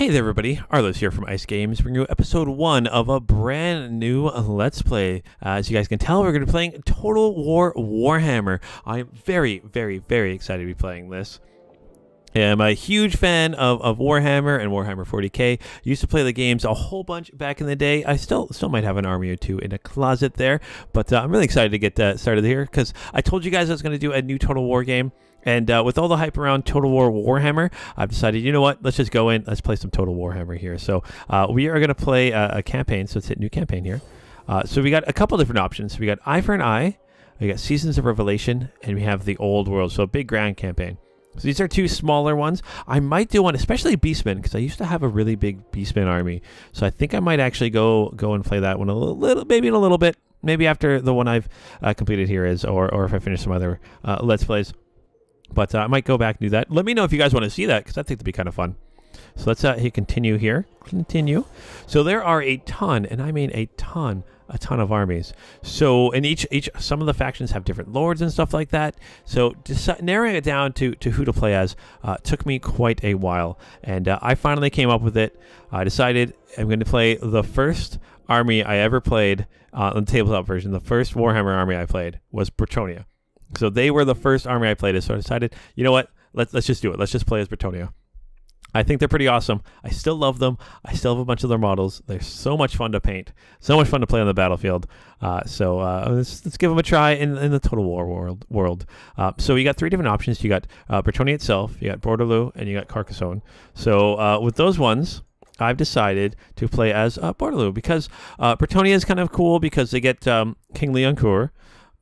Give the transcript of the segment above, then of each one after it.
Hey there everybody, Arlos here from Ice Games, bringing you episode 1 of a brand new Let's Play. As you guys can tell, we're going to be playing Total War Warhammer. I'm very excited to be playing this. I'm a huge fan of Warhammer and Warhammer 40k. Used to play the games a whole bunch back in the day. I still might have an army or two in a closet there, but I'm really excited to get started here because I told you guys I was going to do a new Total War game. And with all the hype around Total War Warhammer, I've decided, you know what, let's just go in, let's play some Total Warhammer here. So we are going to play a campaign, so let's hit new campaign here. So we got a couple different options. We got Eye for an Eye, we got Seasons of Revelation, and we have the Old World, so a big grand campaign. So these are two smaller ones. I might do one, especially Beastmen, because I used to have a really big Beastmen army. So I think I might actually go and play that one a little, maybe in a little bit, maybe after the one I've completed here is, or if I finish some other Let's Plays. But I might go back and do that. Let me know if you guys want to see that, because I think that'd be kind of fun. So let's hit continue here. Continue. So there are a ton, and I mean a ton of armies. So in each some of the factions have different lords and stuff like that. So narrowing it down to who to play as took me quite a while. And I finally came up with it. I decided I'm going to play the first army I ever played on the tabletop version. The first Warhammer army I played was Bretonnia. So they were the first army I played as, so I decided, you know what, let's just do it. Let's just play as Bretonnia. I think they're pretty awesome. I still love them. I still have a bunch of their models. They're so much fun to paint, so much fun to play on the battlefield. So let's give them a try in the Total War world. So you got three different options. You got Bretonnia itself, you got Bordeleaux, and you got Carcassonne. So with those ones, I've decided to play as Bordeleaux because Bretonnia is kind of cool because they get King Leoncoeur.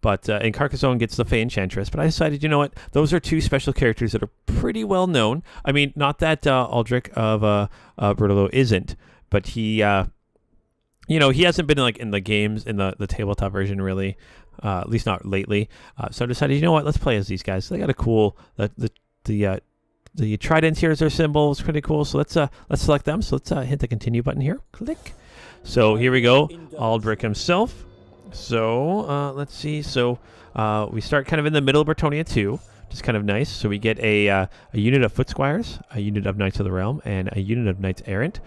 But and Carcassonne gets the Fey Enchantress. But I decided, you know what? Those are two special characters that are pretty well known. I mean, not that Albric of Bordeleaux isn't, but he, he hasn't been in the games in the tabletop version really, at least not lately. So I decided, you know what? Let's play as these guys. They got a cool the trident here is their symbol. It's pretty cool. So let's select them. So let's hit the continue button here. Click. So here we go. Albric himself. So let's see. So we start kind of in the middle of Bretonnia 2, which is kind of nice. So we get a unit of Foot Squires, a unit of Knights of the Realm, and a unit of Knights Errant.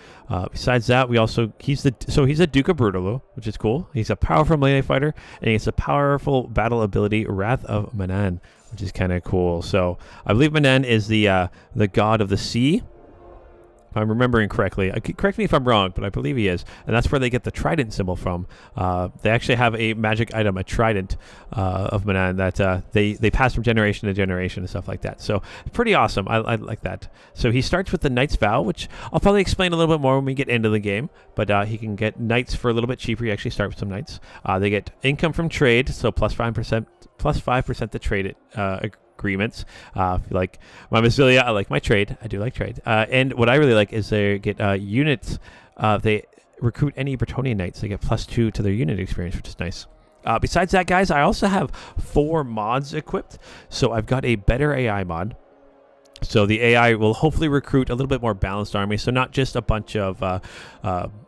Besides that, we also he's a Duke of Bordeleaux, which is cool. He's a powerful melee fighter, and he has a powerful battle ability, Wrath of Manaan, which is kind of cool. So I believe Manaan is the god of the sea. If I'm remembering correctly, correct me if I'm wrong, but I believe he is, and that's where they get the trident symbol from. They actually have a magic item, a trident of Manaan that they pass from generation to generation and stuff like that. So pretty awesome. I like that. So he starts with the Knight's Vow, which I'll probably explain a little bit more when we get into the game. But he can get knights for a little bit cheaper. You actually start with some knights. They get income from trade, so plus 5% to trade agreements. Like my Molsilia, I like my trade. I do like trade. And what I really like is they get units. They recruit any Bretonnian knights. They get +2 to their unit experience, which is nice. Besides that, guys, I also have 4 mods equipped. So I've got a better AI mod. So the AI will hopefully recruit a little bit more balanced army. So not just a bunch of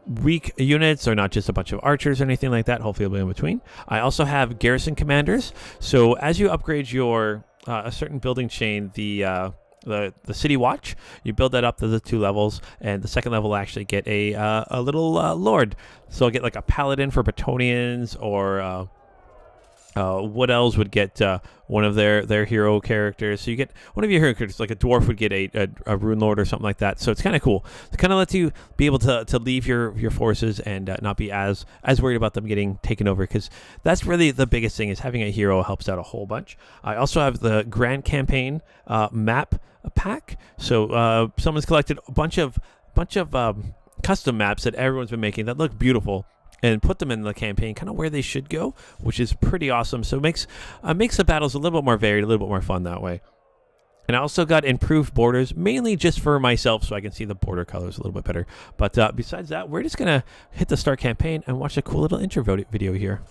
weak units or not just a bunch of archers or anything like that. Hopefully it'll be in between. I also have garrison commanders. So as you upgrade your a certain building chain, the City Watch, you build that up to the 2 levels, and the second level will actually get a little lord. So I'll get like a paladin for Bretonnians, or what else would get one of their hero characters. So you get one of your hero characters, like a dwarf would get a rune lord or something like that. So it's kind of cool. It kind of lets you be able to leave your forces and not be as worried about them getting taken over, because that's really the biggest thing, is having a hero helps out a whole bunch. I also have the Grand Campaign map pack. So someone's collected a bunch of custom maps that everyone's been making that look beautiful, and put them in the campaign kind of where they should go, which is pretty awesome. So it makes the battles a little bit more varied, a little bit more fun that way. And I also got improved borders, mainly just for myself, so I can see the border colors a little bit better. But besides that, we're just going to hit the start campaign and watch a cool little intro video here.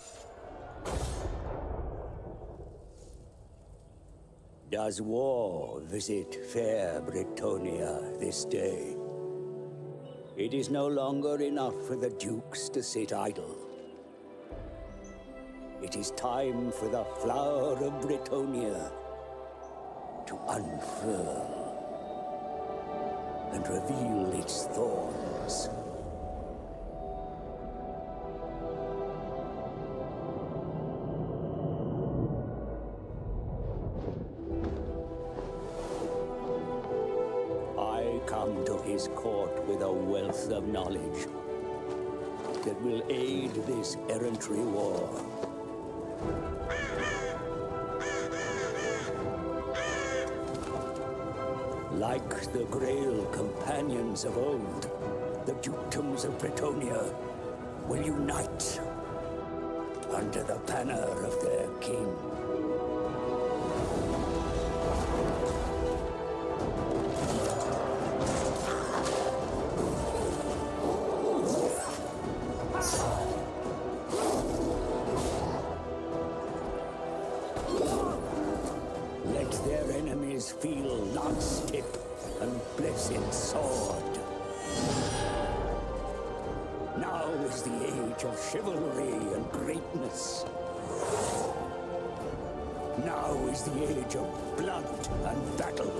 Does war visit fair Bretonnia this day? It is no longer enough for the dukes to sit idle. It is time for the flower of Bretonnia to unfurl. and reveal its thorns. I come to his court with a wealth of knowledge that will aid this errantry war. Like the Grail companions of old, the dukedoms of Bretonnia will unite under the banner of their king. Let their enemies feel lance tip and blessed sword. Now is the age of chivalry and greatness. Now is the age of blood and battle.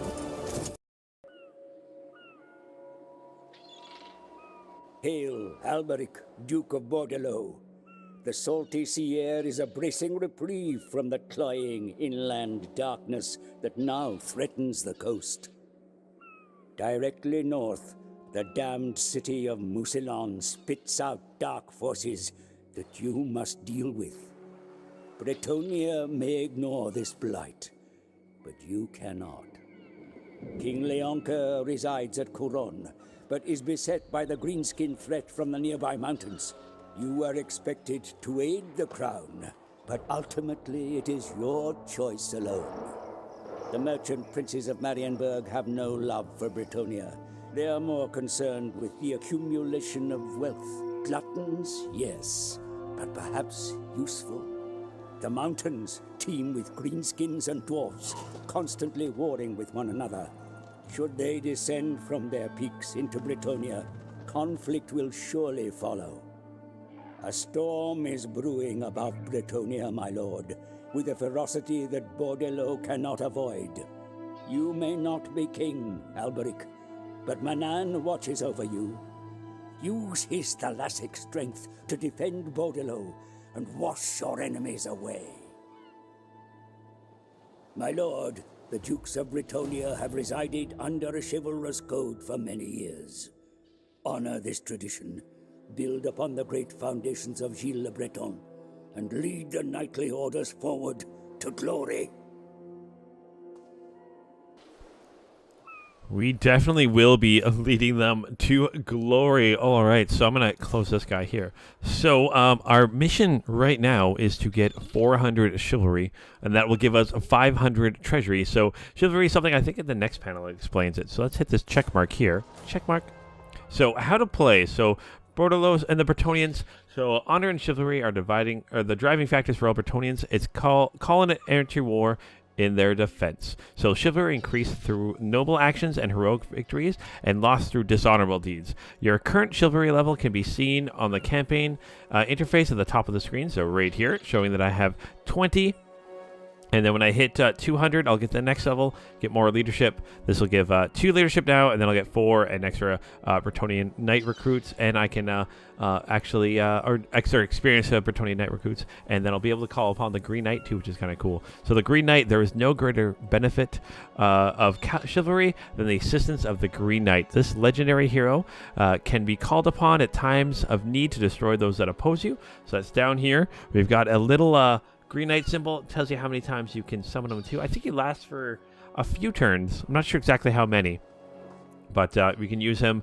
Hail, Albric, Duke of Bordeleaux. The salty sea air is a bracing reprieve from the cloying inland darkness that now threatens the coast. Directly north, the damned city of Molsilia spits out dark forces that you must deal with. Bretonnia may ignore this blight, but you cannot. King Leonca resides at Couronne, but is beset by the greenskin threat from the nearby mountains. You are expected to aid the crown, but ultimately it is your choice alone. The merchant princes of Marienburg have no love for Bretonnia. They are more concerned with the accumulation of wealth. Gluttons, yes, but perhaps useful. The mountains teem with greenskins and dwarfs, constantly warring with one another. Should they descend from their peaks into Bretonnia, conflict will surely follow. A storm is brewing above Bretonnia, my lord, with a ferocity that Bordeleaux cannot avoid. You may not be king, Albric, but Manan watches over you. Use his thalassic strength to defend Bordeleaux and wash your enemies away. My lord, the Dukes of Bretonnia have resided under a chivalrous code for many years. Honor this tradition, build upon the great foundations of Gilles le Breton, and lead the knightly orders forward to glory. We definitely will be leading them to glory. All right, so I'm going to close this guy here. So our mission right now is to get 400 chivalry, and that will give us 500 treasury. So chivalry is something I think in the next panel explains it. So let's hit this check mark here. Check mark. So how to play. So Bordeleaux and the Bretonnians. So honor and chivalry are the driving factors for all Bretonnians. It's calling it errantry war in their defense. So chivalry increased through noble actions and heroic victories, and lost through dishonorable deeds. Your current chivalry level can be seen on the campaign interface at the top of the screen. So right here, showing that I have 20. And then when I hit 200, I'll get the next level, get more leadership. This will give 2 leadership now, and then I'll get 4 and extra Bretonnian knight recruits, and I can or extra experience of Bretonnian knight recruits, and then I'll be able to call upon the Green Knight too, which is kind of cool. So the Green Knight, there is no greater benefit of chivalry than the assistance of the Green Knight. This legendary hero can be called upon at times of need to destroy those that oppose you. So that's down here. We've got a little Green Knight symbol. Tells you how many times you can summon him to. I think he lasts for a few turns. I'm not sure exactly how many, but we can use him.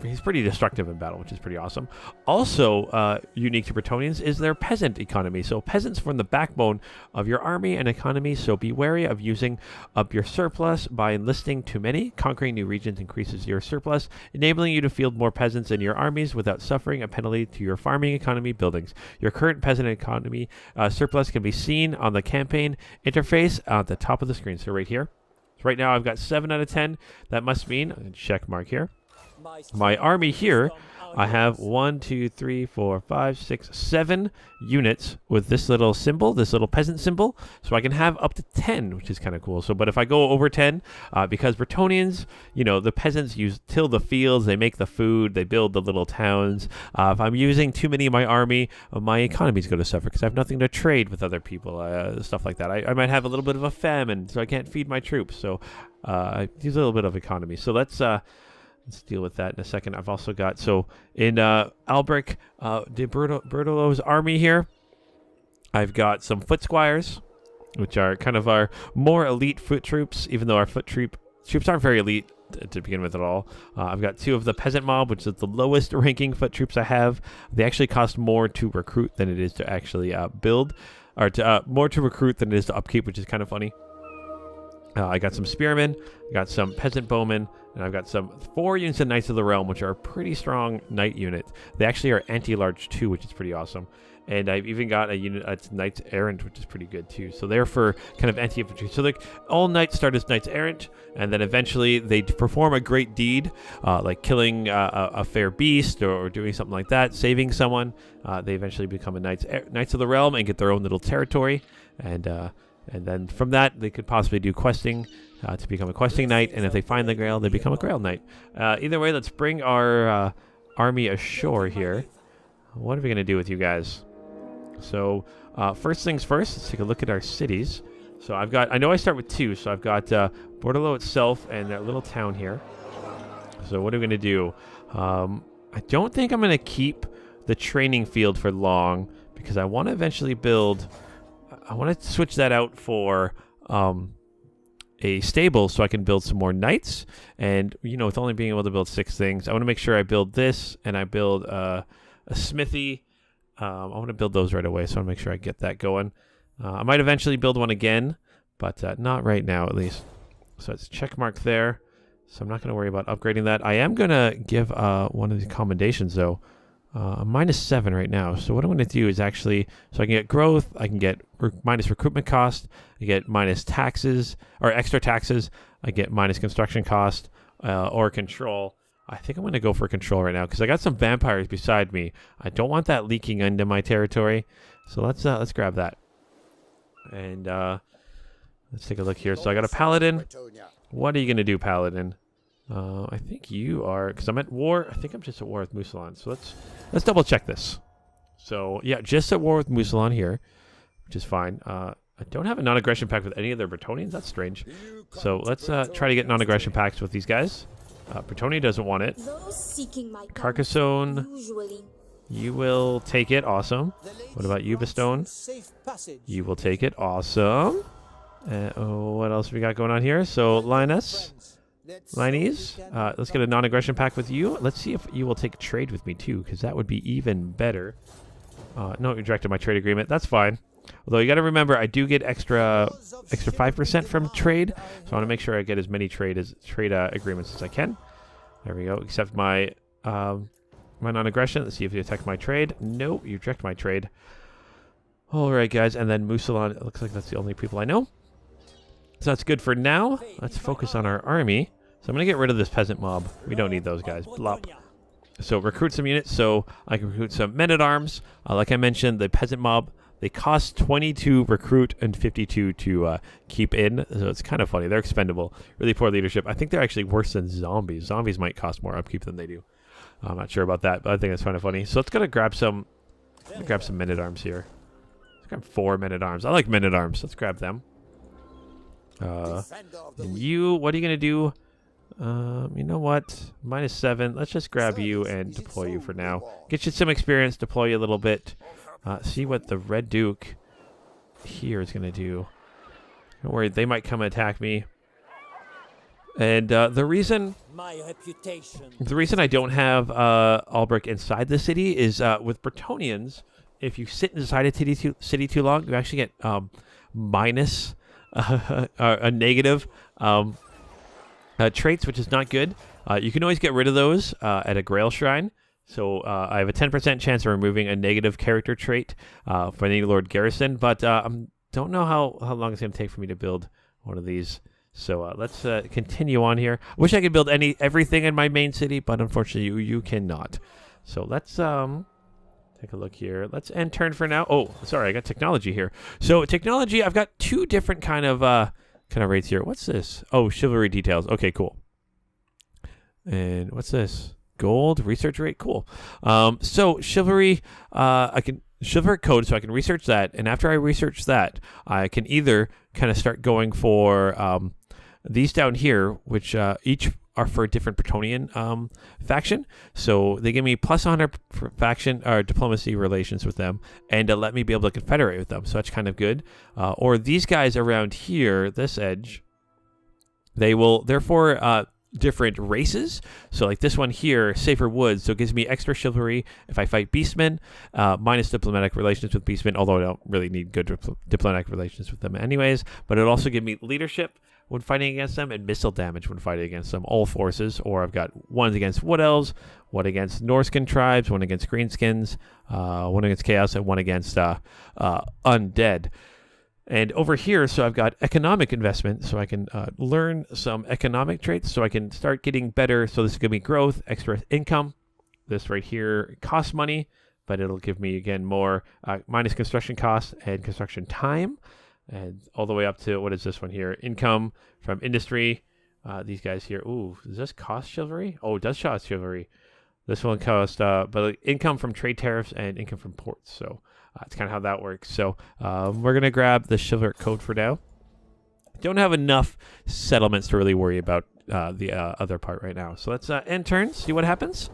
He's pretty destructive in battle, which is pretty awesome. Also, unique to Bretonnians is their peasant economy. So peasants form the backbone of your army and economy, so be wary of using up your surplus by enlisting too many. Conquering new regions increases your surplus, enabling you to field more peasants in your armies without suffering a penalty to your farming economy buildings. Your current peasant economy surplus can be seen on the campaign interface at the top of the screen. So right here. So right now I've got 7 out of 10. That must mean, check mark here, my army here I have 1, 2, 3, 4, 5, 6, 7 units with this little symbol, this little peasant symbol. So I can have up to 10, which is kind of cool. So, but if I go over 10, because Bretonnians, you know, the peasants till the fields, they make the food, they build the little towns. If I'm using too many of my army, my economy is going to suffer because I have nothing to trade with other people, stuff like that. I might have a little bit of a famine, so I can't feed my troops. So I use a little bit of economy. So let's deal with that in a second. I've also got, so in Albric, de Bordeleaux's army here, I've got some foot squires, which are kind of our more elite foot troops, even though our troops aren't very elite to begin with at all. I've got 2 of the peasant mob, which is the lowest ranking foot troops I have. They actually cost more to recruit than it is to actually build, or more to recruit than it is to upkeep, which is kind of funny. I got some spearmen, I got some peasant bowmen, and I've got some 4 units of Knights of the Realm, which are a pretty strong knight unit. They actually are anti-large too, which is pretty awesome. And I've even got a unit that's Knights Errant, which is pretty good too. So they're for kind of anti-infantry. So like all knights start as Knights Errant, and then eventually they perform a great deed, like killing a fair beast or doing something like that, saving someone. They eventually become a Knights of the Realm and get their own little territory. And then from that, they could possibly do questing to become a questing knight. And if they find the Grail, they become a Grail knight. Either way, let's bring our army ashore here. What are we going to do with you guys? So first things first, let's take a look at our cities. So I know I start with 2. So I've got Bordeleaux itself and that little town here. So what are we going to do? I don't think I'm going to keep the training field for long because I want to eventually build... I want to switch that out for a stable so I can build some more knights. And, you know, with only being able to build 6 things, I want to make sure I build this and I build a smithy. I want to build those right away, so I want to make sure I get that going. I might eventually build one again, but not right now at least. So it's check mark there. So I'm not going to worry about upgrading that. I am going to give one of the commendations, though. -7 right now. So what I'm going to do is actually, so I can get growth, I can get minus recruitment cost, I get minus taxes, or extra taxes, I get minus construction cost, or control. I think I'm going to go for control right now, because I got some vampires beside me. I don't want that leaking into my territory. So let's grab that. And let's take a look here. So I got a paladin. What are you going to do, paladin? I think you are, because I'm at war. I think I'm just at war with Molsilia. So let's double check this. So yeah, just at war with Molsilia here, which is fine. I don't have a non-aggression pact with any of their Bretonnians. That's strange. So let's try to get non-aggression pacts with these guys. Bretonnia doesn't want it. Carcassonne, you will take it. Awesome. What about you, Bestone? You will take it. Awesome. What else have we got going on here? So Linus. Linese, let's get a non-aggression pact with you. Let's see if you will take trade with me too, because that would be even better. No, you rejected my trade agreement. That's fine. Although you got to remember, I do get extra 5% from trade, so I want to make sure I get as many trade agreements as I can. There we go. Accept my my non-aggression. Let's see if you attack my trade. No, you reject my trade. All right, guys, and then Molsilia. It looks like that's the only people I know. So that's good for now. Let's focus on our army. So I'm going to get rid of this peasant mob. We don't need those guys. Blop. So recruit some units. So I can recruit some men-at-arms. Like I mentioned, the peasant mob, they cost 20 to recruit and 52 to keep in. So it's kind of funny. They're expendable. Really poor leadership. I think they're actually worse than zombies. Zombies might cost more upkeep than they do. I'm not sure about that, but I think that's kind of funny. So let's go to grab some men-at-arms here. Let's grab 4 men-at-arms. I like men-at-arms. Let's grab them. And you, what are you going to do? You know what? -7. Let's just grab you and deploy you for now. Get you some experience, deploy you a little bit. See what the Red Duke here is going to do. Don't worry, they might come attack me. And the reason I don't have Albric inside the city is with Bretonnians, if you sit inside a city too long, you actually get minus a negative traits, which is not good. You can always get rid of those at a Grail Shrine. So I have a 10% chance of removing a negative character trait for any Lord Garrison, but I don't know how long it's going to take for me to build one of these. So let's continue on here. I wish I could build everything in my main city, but unfortunately you cannot. So let's take a look here. Let's end turn for now. Oh, sorry, I got technology here. So technology, I've got 2 different kind of rates here. What's this? Oh, chivalry details. Okay, cool. And what's this? Gold research rate. Cool. So chivalry, I can chivalric code, so I can research that. And after I research that, I can either kind of start going for these down here, which each are for a different Bretonnian faction. So they give me plus 100 for faction or diplomacy relations with them, and let me be able to confederate with them. So that's kind of good. Or these guys around here, this edge, they will therefore different races. So like this one here, Safer Woods, so it gives me extra chivalry if I fight beastmen, minus diplomatic relations with beastmen, although I don't really need good diplomatic relations with them anyways. But it'll also give me leadership when fighting against them and missile damage when fighting against them, all forces. Or I've got ones against Wood Elves, one against Norskin tribes, one against Greenskins, one against Chaos, and one against Undead. And over here, so I've got economic investment, so I can learn some economic traits, so I can start getting better. So this is going to be growth, extra income. This right here costs money, but it'll give me, again, more minus construction costs and construction time. And all the way up to, what is this one here? Income from industry. These guys here. Ooh, does this cost chivalry? Oh, it does cost chivalry. This one costs, but income from trade tariffs and income from ports. So that's kind of how that works. So we're going to grab the chivalric code for now. Don't have enough settlements to really worry about the other part right now. So let's end turn, see what happens.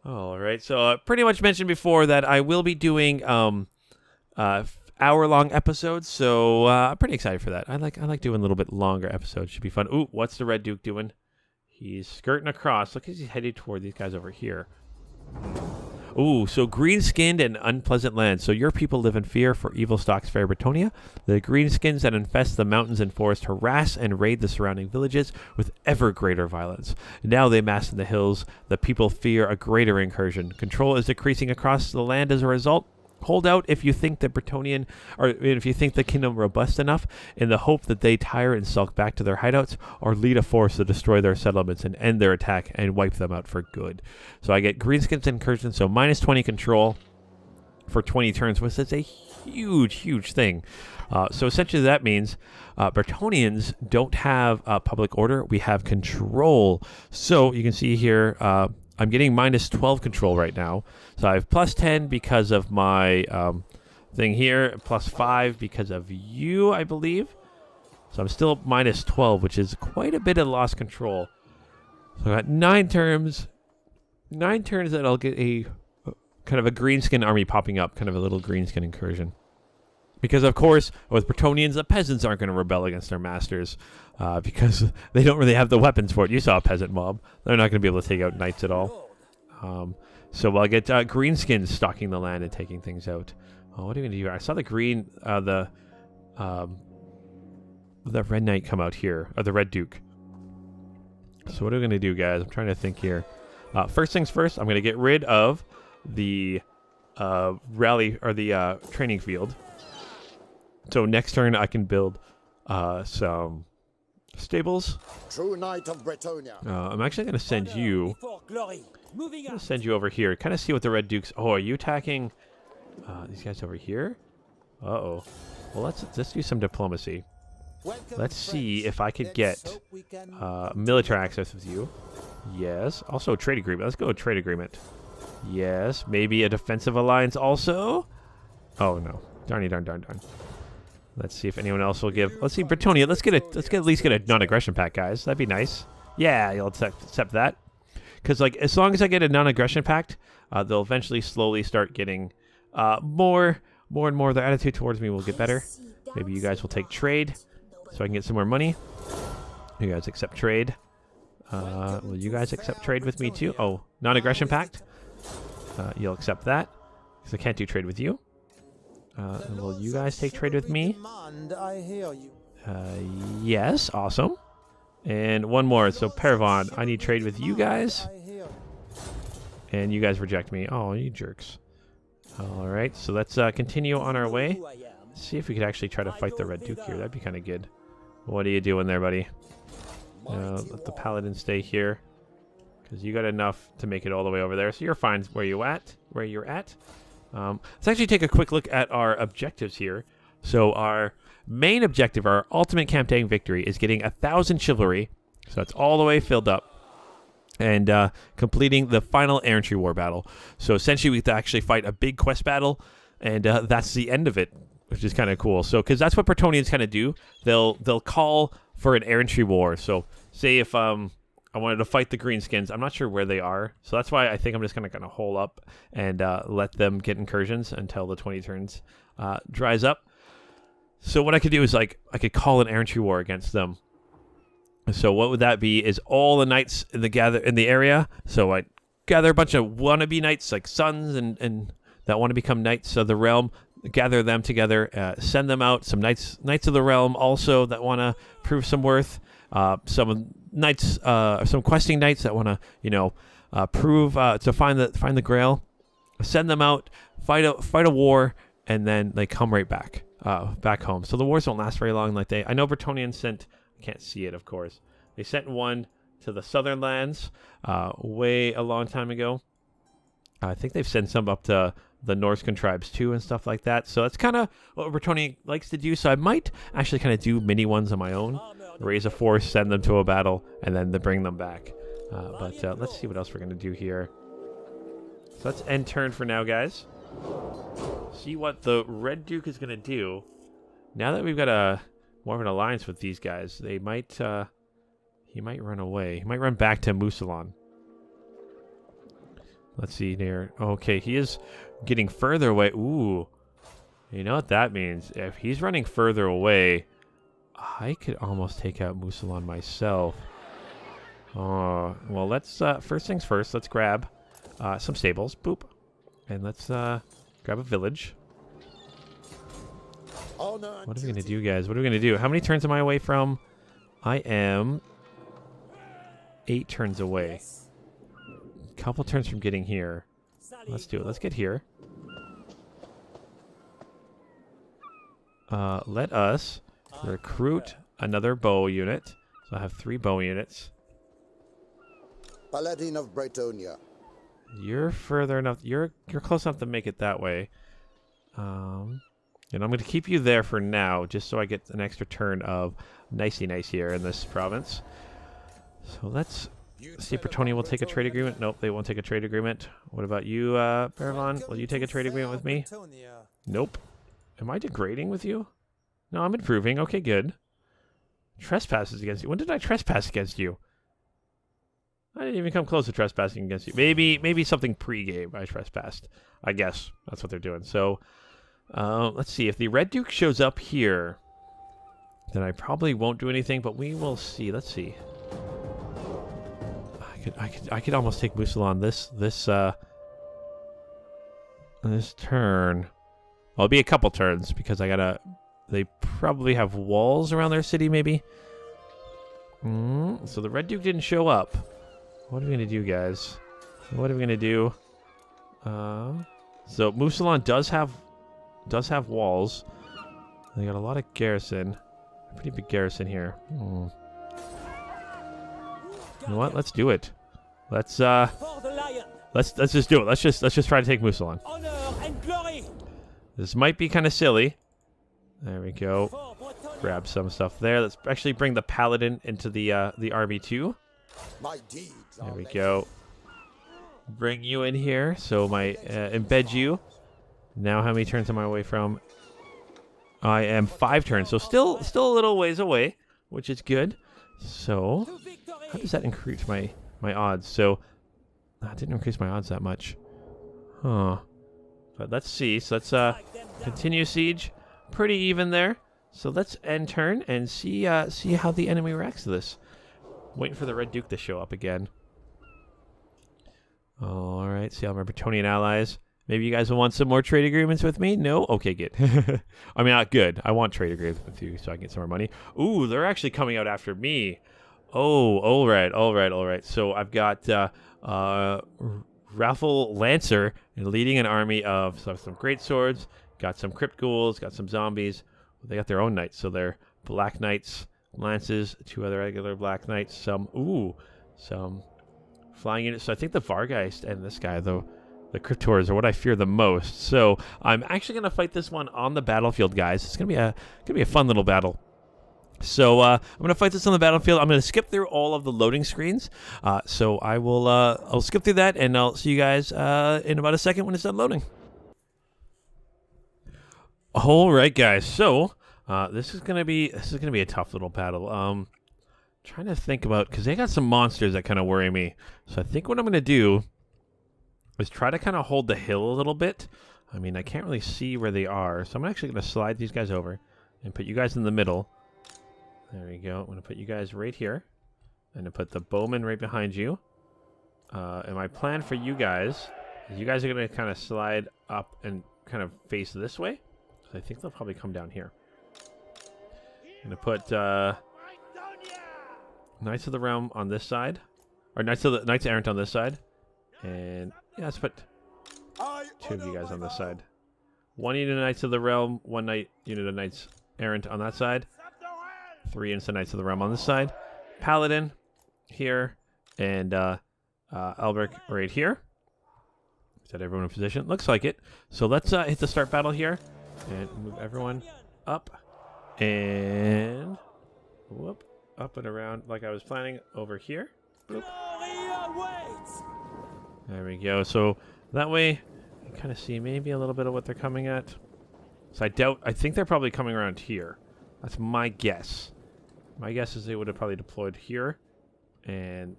All right, so pretty much mentioned before that I will be doing hour-long episodes, so I'm pretty excited for that. I like doing a little bit longer episodes. Should be fun. Ooh, what's the Red Duke doing? He's skirting across. Look, he's headed toward these guys over here. Ooh, so green-skinned and unpleasant lands. So your people live in fear, for evil stalks fair Bretonnia. The greenskins that infest the mountains and forests harass and raid the surrounding villages with ever greater violence. Now they mass in the hills. The people fear a greater incursion. Control is decreasing across the land as a result. Hold out if you think the Bretonnian, or if you think the kingdom robust enough, in the hope that they tire and sulk back to their hideouts, or lead a force to destroy their settlements and end their attack and wipe them out for good. So I get greenskins incursion, so minus 20 control for 20 turns, which is a huge thing. So essentially that means Bretonnians don't have public order. We have control. So you can see here, I'm getting minus 12 control right now. So I have plus 10 because of my thing here, plus 5 because of you, I believe. So I'm still minus 12, which is quite a bit of lost control. So I got 9 turns. 9 turns that I'll get a kind of a greenskin army popping up, kind of a little greenskin incursion. Because, of course, with Bretonnians, the peasants aren't going to rebel against their masters because they don't really have the weapons for it. You saw a peasant mob. They're not going to be able to take out knights at all. So I'll get greenskins stalking the land and taking things out. Oh, what are we going to do here? I saw the green, the red knight come out here, or the red duke. So what are we going to do, guys? I'm trying to think here. First things first, I'm going to get rid of the rally, or the training field. So next turn I can build some stables. True Knight of Bretonnia. I'm actually going to send you. Over here. Kind of see what the Red Dukes. Oh, are you attacking these guys over here? Uh-oh. Well, let's do some diplomacy. Let's see if I could get military access with you. Yes. Also a trade agreement. Let's go with trade agreement. Yes. Maybe a defensive alliance also. Oh no. Darn. Let's see if anyone else will give. Let's see, Bretonnia. Let's at least get a non-aggression pact, guys. That'd be nice. Yeah, you'll accept that. Because like as long as I get a non-aggression pact, they'll eventually slowly start getting more and more. Their attitude towards me will get better. Maybe you guys will take trade, so I can get some more money. You guys accept trade. Will you guys accept trade with me too? Oh, non-aggression pact. You'll accept that because I can't do trade with you. Will you guys take trade with me? Yes, awesome. And one more. So Paravon, I need trade with you guys. And you guys reject me. Oh, you jerks. All right, so let's continue on our way. See if we could actually try to fight the Red Duke here. That'd be kind of good. What are you doing there, buddy? Let the paladin stay here, because you got enough to make it all the way over there. So you're fine where you're at. Let's actually take a quick look at our objectives here. So our main objective, our ultimate campaign victory, is getting 1,000 chivalry. So that's all the way filled up. And completing the final errantry war battle. So essentially we have to actually fight a big quest battle, and that's the end of it, which is kind of cool. So because that's what Bretonians kind of do. They'll call for an errantry war. So say if I wanted to fight the greenskins, I'm not sure where they are. So that's why I think I'm just going to kind of hole up and let them get incursions until the 20 turns dries up. So what I could do is I could call an errantry war against them. So what would that be is all the knights in the area. So I gather a bunch of wannabe knights, like sons and that want to become knights of the realm, gather them together, send them out. Some knights of the realm also that want to prove some worth. Some knights, some questing knights that want to, prove to find the Grail. Send them out, fight a war, and then they come right back home. So the wars don't last very long. I know Bretonnians sent. Can't see it, of course. They sent one to the southern lands way a long time ago. I think they've sent some up to the Norscan tribes too and stuff like that. So that's kind of what Bretonnia likes to do. So I might actually kind of do mini ones on my own. Raise a force, send them to a battle, and then bring them back. But let's see what else we're going to do here. So let's end turn for now, guys. See what the Red Duke is going to do. Now that we've got more of an alliance with these guys, he might run away. He might run back to Musalon. Let's see there. Okay, he is getting further away. Ooh. You know what that means? If he's running further away, I could almost take out Musalon myself. Oh, well, let's first things first, let's grab some stables. Boop. And let's grab a village. What are we going to do, guys? What are we going to do? How many turns am I away from? I am 8 turns away. Couple turns from getting here. Let's do it. Let's get here. Let us recruit another bow unit. So I have 3 bow units. Paladin of Bretonnia. You're further enough. You're close enough to make it that way. And I'm going to keep you there for now, just so I get an extra turn of nicey nice here in this province. So let's see if Bretonnia will take a trade agreement. Nope, they won't take a trade agreement. What about you, Baravon? Will you take a trade agreement with me? Nope. Am I degrading with you? No, I'm improving. Okay, good. Trespasses against you. When did I trespass against you? I didn't even come close to trespassing against you. Maybe something pre-game I trespassed. I guess that's what they're doing. So let's see. If the Red Duke shows up here, then I probably won't do anything, but we will see. Let's see. I could almost take Musalon this turn. Well, it'll be a couple turns because they probably have walls around their city, maybe. So the Red Duke didn't show up. What are we gonna do, guys? What are we gonna do? So Musalon does have walls. They got a lot of garrison. A pretty big garrison here. You know what? Let's do it. Let's just do it. Let's just try to take Musalon. This might be kind of silly. There we go. Grab some stuff there. Let's actually bring the paladin into the army too. There we go. Bring you in here. So embed you. Now how many turns am I away from? I am 5 turns. So still a little ways away, which is good. So how does that increase my odds? So that didn't increase my odds that much. Huh. But let's see. So let's continue siege. Pretty even there. So let's end turn and see how the enemy reacts to this. Waiting for the Red Duke to show up again. All right. See how my Bretonnian allies. Maybe you guys will want some more trade agreements with me? No? Okay, good. I mean, not good. I want trade agreements with you so I can get some more money. Ooh, they're actually coming out after me. Oh, all right. So I've got Raffle Lancer leading an army of some great swords, got some crypt ghouls, got some zombies. They got their own knights, so they're black knights lances, 2 other regular black knights, some flying units. So I think the Vargeist and this guy, though, the Cryptors, are what I fear the most. So I'm actually going to fight this one on the battlefield, guys. It's going to be a fun little battle. So I'm going to fight this on the battlefield. I'm going to skip through all of the loading screens. So I'll skip through that, and I'll see you guys in about a second when it's done loading. All right, guys. So this is gonna be a tough little battle. Trying to think about, because they got some monsters that kind of worry me. So I think what I'm gonna do is try to kind of hold the hill a little bit. I mean, I can't really see where they are, so I'm actually gonna slide these guys over and put you guys in the middle. There we go. I'm gonna put you guys right here, and to put the bowmen right behind you. And my plan for you guys is you guys are gonna kind of slide up and kind of face this way. So I think they'll probably come down here. I'm gonna put Knights of the Realm on this side, or Knights Errant on this side, and yeah, let's put 2 of you guys on this side. 1 unit of Knights of the Realm, 1 unit of Knights Errant on that side, 3 units of Knights of the Realm on this side, Paladin here, and Albric right here. Is that everyone in position? Looks like it. So let's hit the start battle here and move everyone up and whoop. Up and around like I was planning over here. Boop. There we go. So that way you kind of see maybe a little bit of what they're coming at. So I think they're probably coming around here. That's my guess. My guess is they would have probably deployed here and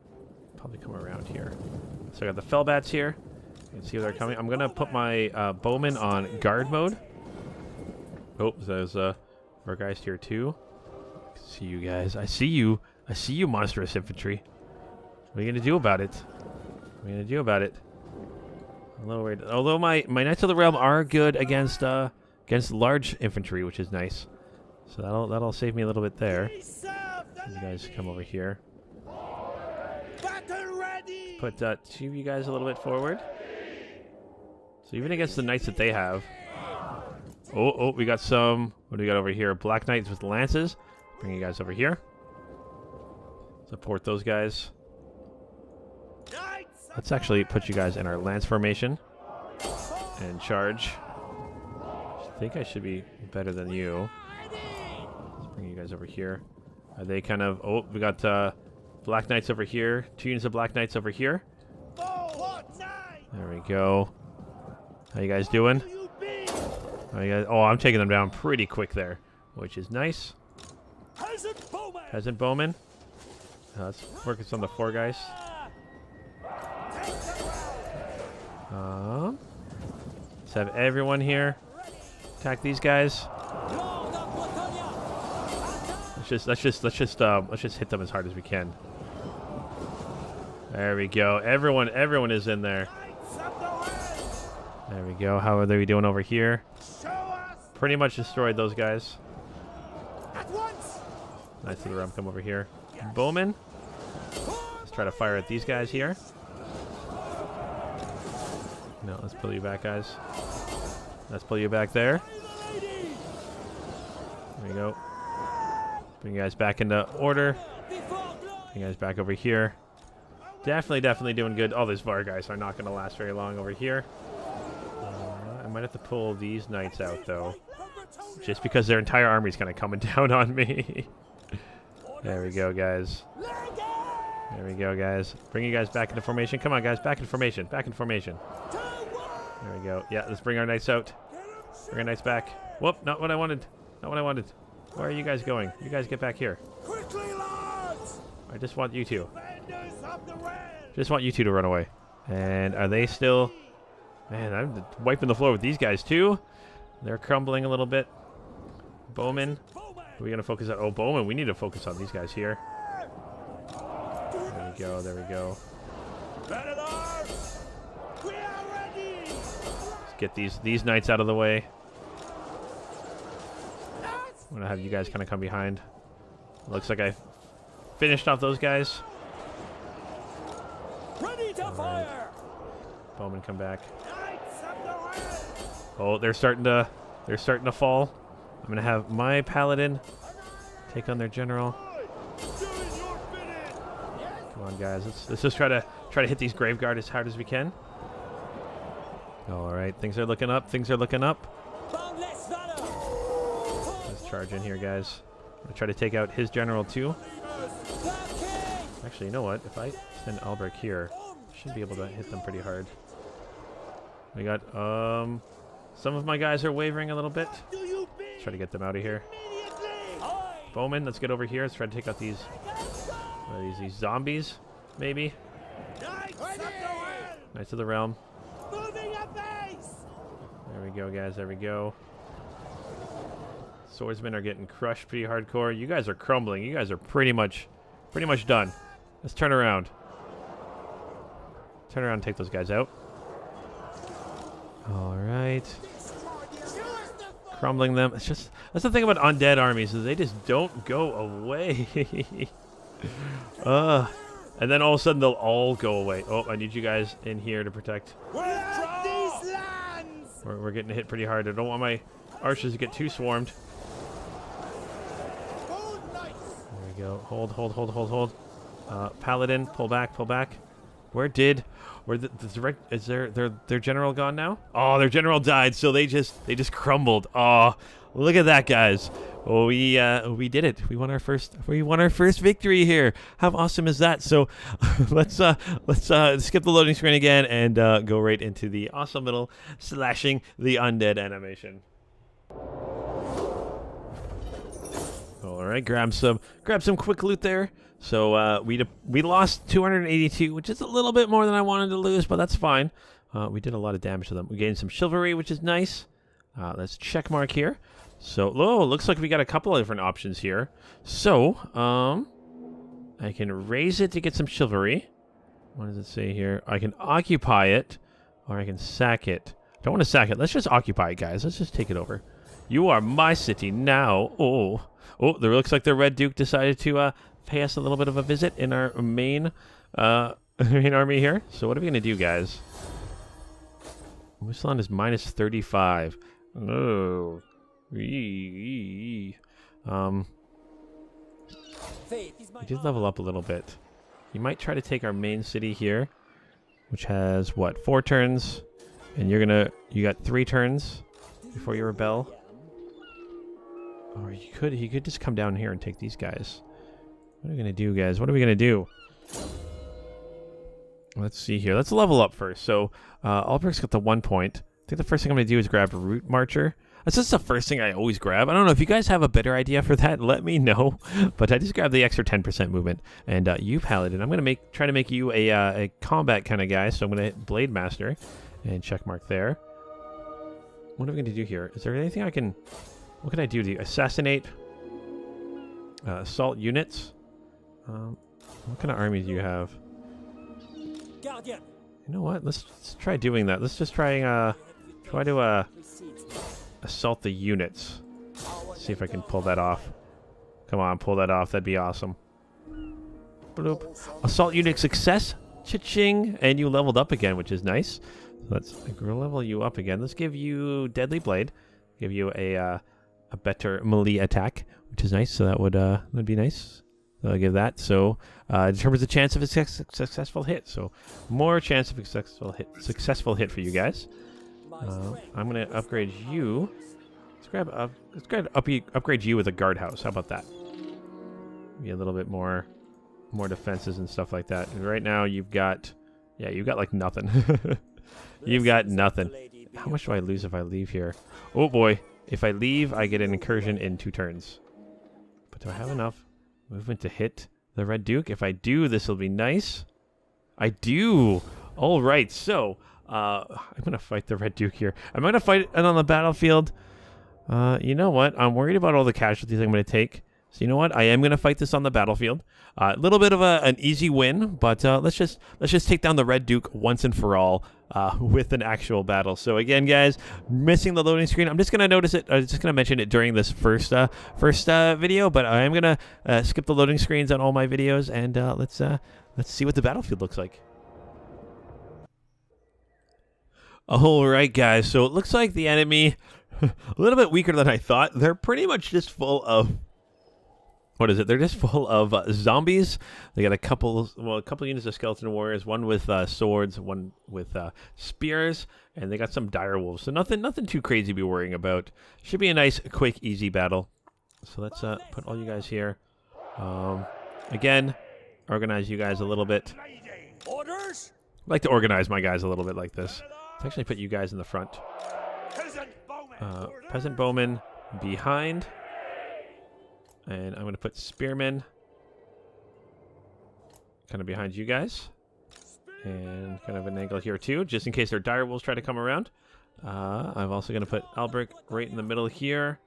probably come around here. So I got the Fellbats here. You can see where they're coming. I'm going to put my bowmen on guard mode. Oh, there's Vargeist here too. See you guys. I see you. I see you, monstrous infantry. What are you gonna do about it? What are you gonna do about it? I'm a little worried. Although my Knights of the Realm are good against large infantry, which is nice. So that'll save me a little bit there. You guys come over here. Put 2 of you guys a little bit forward. So even against the knights that they have. Oh, we got some. What do we got over here? Black Knights with lances. Bring you guys over here. Support those guys. Let's actually put you guys in our lance formation and charge. I think I should be better than you. Let's bring you guys over here. Are they kind of... Oh, we got Black Knights over here. 2 units of Black Knights over here. There we go. How you guys doing? Oh, I'm taking them down pretty quick there, which is nice. Peasant Bowman. Let's focus on the 4 guys. Let's have everyone here attack these guys. Let's just hit them as hard as we can. There we go. Everyone is in there. There we go. How are they doing over here? Pretty much destroyed those guys. Knights of the Realm come over here. Bowman. Let's try to fire at these guys here. No, let's pull you back, guys. Let's pull you back there. There we go. Bring you guys back into order. Bring you guys back over here. Definitely doing good. All these VAR guys are not going to last very long over here. I might have to pull these knights out, though. Just because their entire army is kind of coming down on me. There we go, guys. There we go, guys. Bring you guys back into formation. Come on, guys. Back in formation. Back in formation. There we go. Yeah, let's bring our knights out. Bring our knights back. Whoop, not what I wanted. Not what I wanted. Where are you guys going? You guys get back here. I just want you two. Just want you two to run away. And are they still... Man, I'm wiping the floor with these guys, too. They're crumbling a little bit. Bowman. Are we going to focus on... Oh, Bowman. We need to focus on these guys here. There we go. There we go. Let's get these knights out of the way. I'm going to have you guys kind of come behind. Looks like I finished off those guys. Ready to fire. Bowman, come back. Oh, they're starting to fall. I'm gonna have my paladin Take on their general. Come on, guys. Let's just try to hit these graveguard as hard as we can. All right, things are looking up. Things are looking up. Let's charge in here, guys. I'm gonna try to take out his general too. Actually, you know what? If I send Albric here, I should be able to hit them pretty hard. We got some of my guys are wavering a little bit. Let's try to get them out of here. Bowman, let's get over here. Let's try to take out these these zombies, maybe. Knights of the Realm. There we go, guys. There we go. Swordsmen are getting crushed pretty hardcore. You guys are crumbling. You guys are pretty much done. Let's turn around. Turn around and take those guys out. All right. Crumbling them. It's just, that's the thing about undead armies, is they just don't go away. And then all of a sudden they'll all go away. Oh, I need you guys in here to protect. We're getting hit pretty hard. I don't want my archers to get too swarmed. There we go. Hold. Paladin, pull back. Is their general gone now? Oh, their general died, so they just crumbled. Oh, look at that, guys. Oh, we did it. We won our first victory here. How awesome is that? So let's skip the loading screen again and go right into the awesome little slashing the undead animation. All right, grab some quick loot there. So we lost 282, which is a little bit more than I wanted to lose, but that's fine. We did a lot of damage to them. We gained some chivalry, which is nice. Let's check mark here. So, looks like we got a couple of different options here. So, I can raise it to get some chivalry. What does it say here? I can occupy it, or I can sack it. Don't want to sack it. Let's just occupy it, guys. Let's just take it over. You are my city now. Oh, there looks like the Red Duke decided to pay us a little bit of a visit in our main army here. So what are we going to do, guys? Wislan is minus 35. Oh. We did level up a little bit. You might try to take our main city here, which has, what, 4 turns? And you got 3 turns before you rebel. Or he could just come down here and take these guys. What are we going to do, guys? What are we going to do? Let's see here. Let's level up first. So, Albric's got the 1 point. I think the first thing I'm going to do is grab a Root Marcher. That's just the first thing I always grab. I don't know if you guys have a better idea for that. Let me know. But I just grabbed the extra 10% movement. And you, Paladin, I'm going to try to make you a combat kind of guy. So I'm going to hit Blade Master and check mark there. What are we going to do here? Is there anything I can... What can I do? Assassinate? Assault units? What kind of armies do you have? You know what? Let's try doing that. Let's just try to assault the units. See if I can pull that off. Come on, pull that off. That'd be awesome. Bloop. Assault unit success. Cha-ching. And you leveled up again, which is nice. So let's level you up again. Let's give you Deadly Blade. Give you a better melee attack, which is nice. So that would be nice. I'll give that. So determines the chance of a successful hit. So more chance of a successful hit for you guys. I'm gonna upgrade you. Let's upgrade you with a guardhouse. How about that? Be a little bit more defenses and stuff like that. And right now you've got like nothing. You've got nothing. How much do I lose if I leave here? Oh boy! If I leave, I get an incursion in 2 turns. But do I have enough movement to hit the Red Duke? If I do, this will be nice. I do. All right. So. I'm going to fight the Red Duke here. I'm going to fight it on the battlefield. You know what? I'm worried about all the casualties I'm going to take. So you know what? I am going to fight this on the battlefield. A little bit of an easy win, but let's just take down the Red Duke once and for all with an actual battle. So again, guys, missing the loading screen. I'm just going to notice it. I'm just going to mention it during this first video, but I am going to skip the loading screens on all my videos, and let's see what the battlefield looks like. All right, guys. So it looks like the enemy a little bit weaker than I thought. They're pretty much just full of what is it? They're just full of zombies. They got a couple units of skeleton warriors, one with swords, one with spears, and they got some dire wolves. So nothing too crazy to be worrying about. Should be a nice, quick, easy battle. So let's put all you guys here. Again, organize you guys a little bit. Orders? I like to organize my guys a little bit like this. Let's actually put you guys in the front. Peasant bowmen behind. And I'm going to put spearmen kind of behind you guys. And kind of an angle here too, just in case their dire wolves try to come around. I'm also going to put Albric right in the middle here.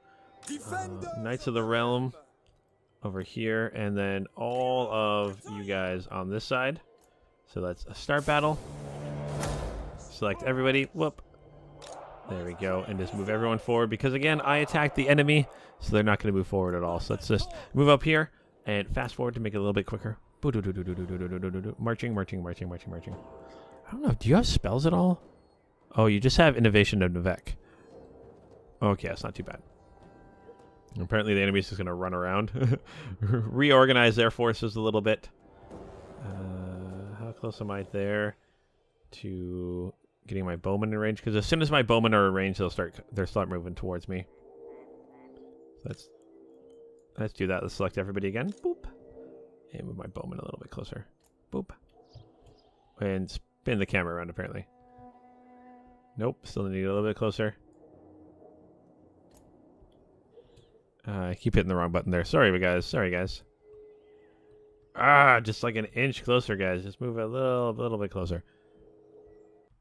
Knights of the Realm over here. And then all of you guys on this side. So let's start battle. Select everybody. Whoop. There we go. And just move everyone forward. Because again, I attacked the enemy. So they're not going to move forward at all. So let's just move up here and fast forward to make it a little bit quicker. Marching. I don't know. Do you have spells at all? Oh, you just have Innovation of Nivek. Okay, that's not too bad. Apparently the enemy is just going to run around. Reorganize their forces a little bit. How close am I there to getting my bowmen in range? Because as soon as my bowmen are in range, they'll start moving towards me. So let's do that. Let's select everybody again. Boop. And move my bowman a little bit closer. Boop. And spin the camera around, apparently. Nope. Still need a little bit closer. I keep hitting the wrong button there. Sorry, guys. Just like an inch closer, guys. Just move a little bit closer.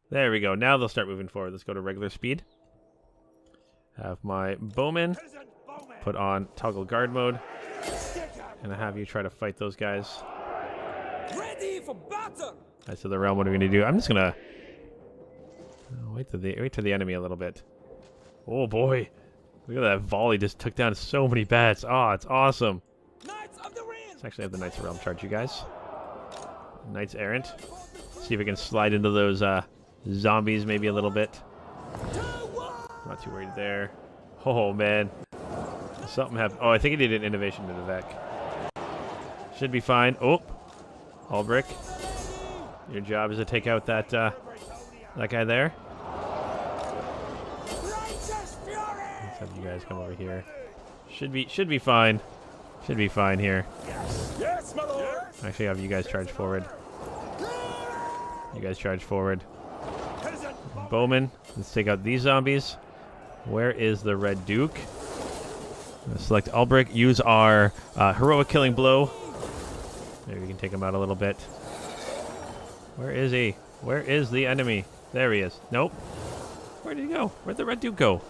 There we go. Now they'll start moving forward. Let's go to regular speed. Have my bowman put on toggle guard mode. And I have you try to fight those guys. Ready for battle! That's the realm. What are we going to do? I'm just going to wait to the enemy a little bit. Oh, boy. Look at that volley. Just took down so many bats. Oh, it's awesome. Knights of the Realm! Let's actually have the Knights of Realm charge you guys. Knights Errant. See if we can slide into those zombies maybe a little bit. Not too worried there. Oh, man. Something happened. Oh, I think he did an innovation to the Vec. Should be fine. Oh, Albric. Your job is to take out that guy there. Let's have you guys come over here. Should be fine. Should be fine here. Yes, my lord. Actually, have you guys charge forward. You guys charge forward. Bowman, let's take out these zombies. Where is the Red Duke? Select Albric. Use our heroic killing blow. Maybe we can take him out a little bit. Where is he? Where is the enemy? There he is. Nope. Where did he go? Where'd the Red Duke go?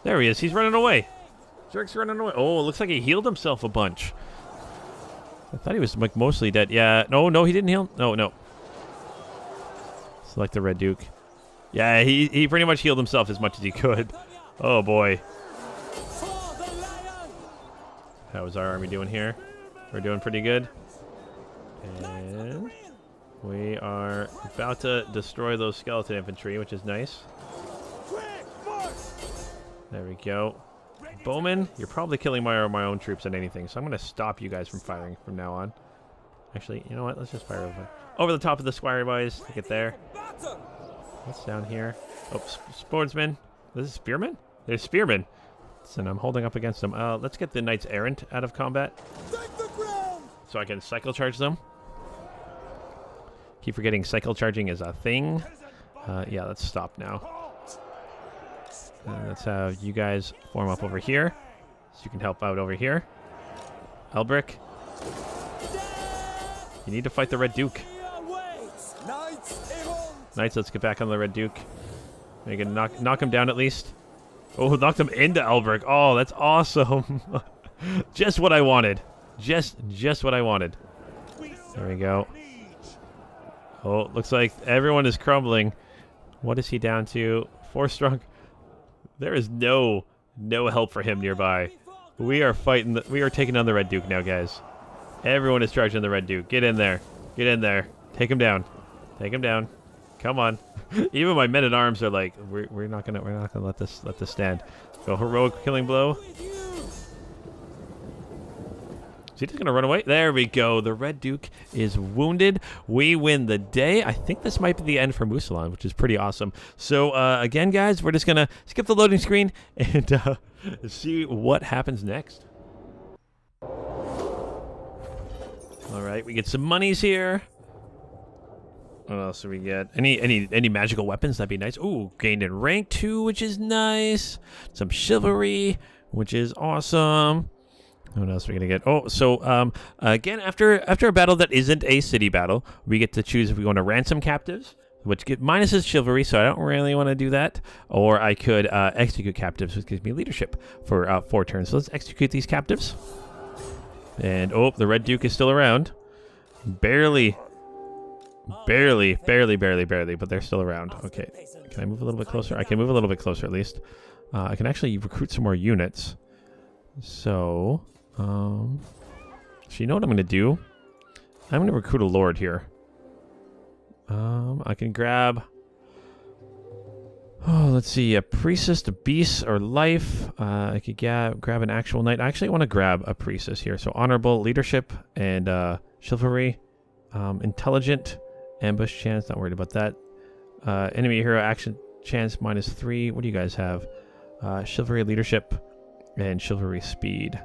There he is. He's running away. Jerk's running away. Oh, it looks like he healed himself a bunch. I thought he was like mostly dead. Yeah. No, he didn't heal. No. Select the Red Duke. Yeah, he pretty much healed himself as much as he could. Oh, boy. How is our army doing here? We're doing pretty good. And we are about to destroy those skeleton infantry, which is nice. There we go. Bowman, you're probably killing my own troops and anything, so I'm going to stop you guys from firing from now on. Actually, you know what? Let's just fire over the top of the squire boys. Get there. What's down here? Oh, sportsmen. This is spearmen? There's spearmen. And I'm holding up against them. Let's get the Knights Errant out of combat. So I can cycle charge them. Keep forgetting cycle charging is a thing. Yeah, let's stop now. Let's have you guys form up over here. So you can help out over here. Albric. You need to fight the Red Duke. Knights, let's get back on the Red Duke. We can knock him down at least. Oh, knocked him into Albric. Oh, that's awesome. Just what I wanted. Just what I wanted. There we go. Oh, looks like everyone is crumbling. What is he down to? 4 strong. There is no help for him nearby. We are fighting. We are taking on the Red Duke now, guys. Everyone is charging the Red Duke. Get in there. Get in there. Take him down. Take him down. Come on. Even my men at arms are like, we're not gonna let this stand. Go heroic killing blow. Is he just going to run away? There we go. The Red Duke is wounded. We win the day. I think this might be the end for Musalon, which is pretty awesome. So, again, guys, we're just going to skip the loading screen and see what happens next. All right, we get some monies here. What else do we get? Any magical weapons? That'd be nice. Ooh, gained in rank 2, which is nice. Some chivalry, which is awesome. What else are we gonna get? Oh, so again, after a battle that isn't a city battle, we get to choose if we want to ransom captives, which get minuses chivalry, so I don't really want to do that. Or I could execute captives, which gives me leadership for 4 turns. So let's execute these captives. And oh, the Red Duke is still around. Barely, but they're still around. Okay, can I move a little bit closer? I can move a little bit closer at least. I can actually recruit some more units. So, so you know what I'm going to do? I'm going to recruit a lord here. I can grab... Oh, let's see. A priestess, a beast, or life. I could grab an actual knight. I actually want to grab a priestess here. So honorable, leadership, and chivalry. Intelligent, ambush chance. Not worried about that. Enemy hero action chance -3. What do you guys have? Chivalry, leadership, and chivalry speed.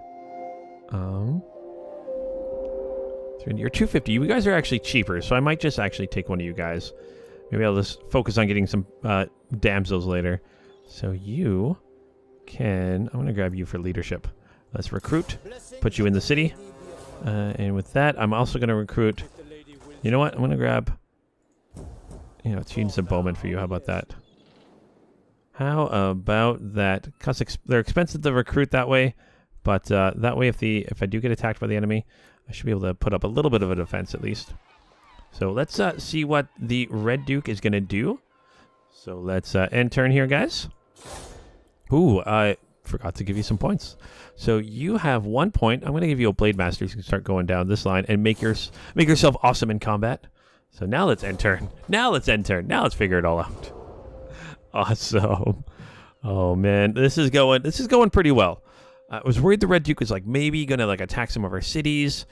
You're 250. You guys are actually cheaper, so I might just actually take one of you guys. Maybe I'll just focus on getting some damsels later. So you can... I'm going to grab you for leadership. Let's recruit. Put you in the city. And with that, I'm also going to recruit... You know what? I'm going to grab... change some bowmen for you. How about that? How about that? They're expensive to recruit that way. But that way, if I do get attacked by the enemy, I should be able to put up a little bit of a defense at least. So let's see what the Red Duke is going to do. So let's end turn here, guys. Ooh, I forgot to give you some points. So you have 1 point. I'm going to give you a Blade Master so you can start going down this line and make yourself awesome in combat. So now let's end turn. Now let's figure it all out. Awesome. Oh, man. This is going pretty well. I was worried the Red Duke was maybe going to attack some of our cities.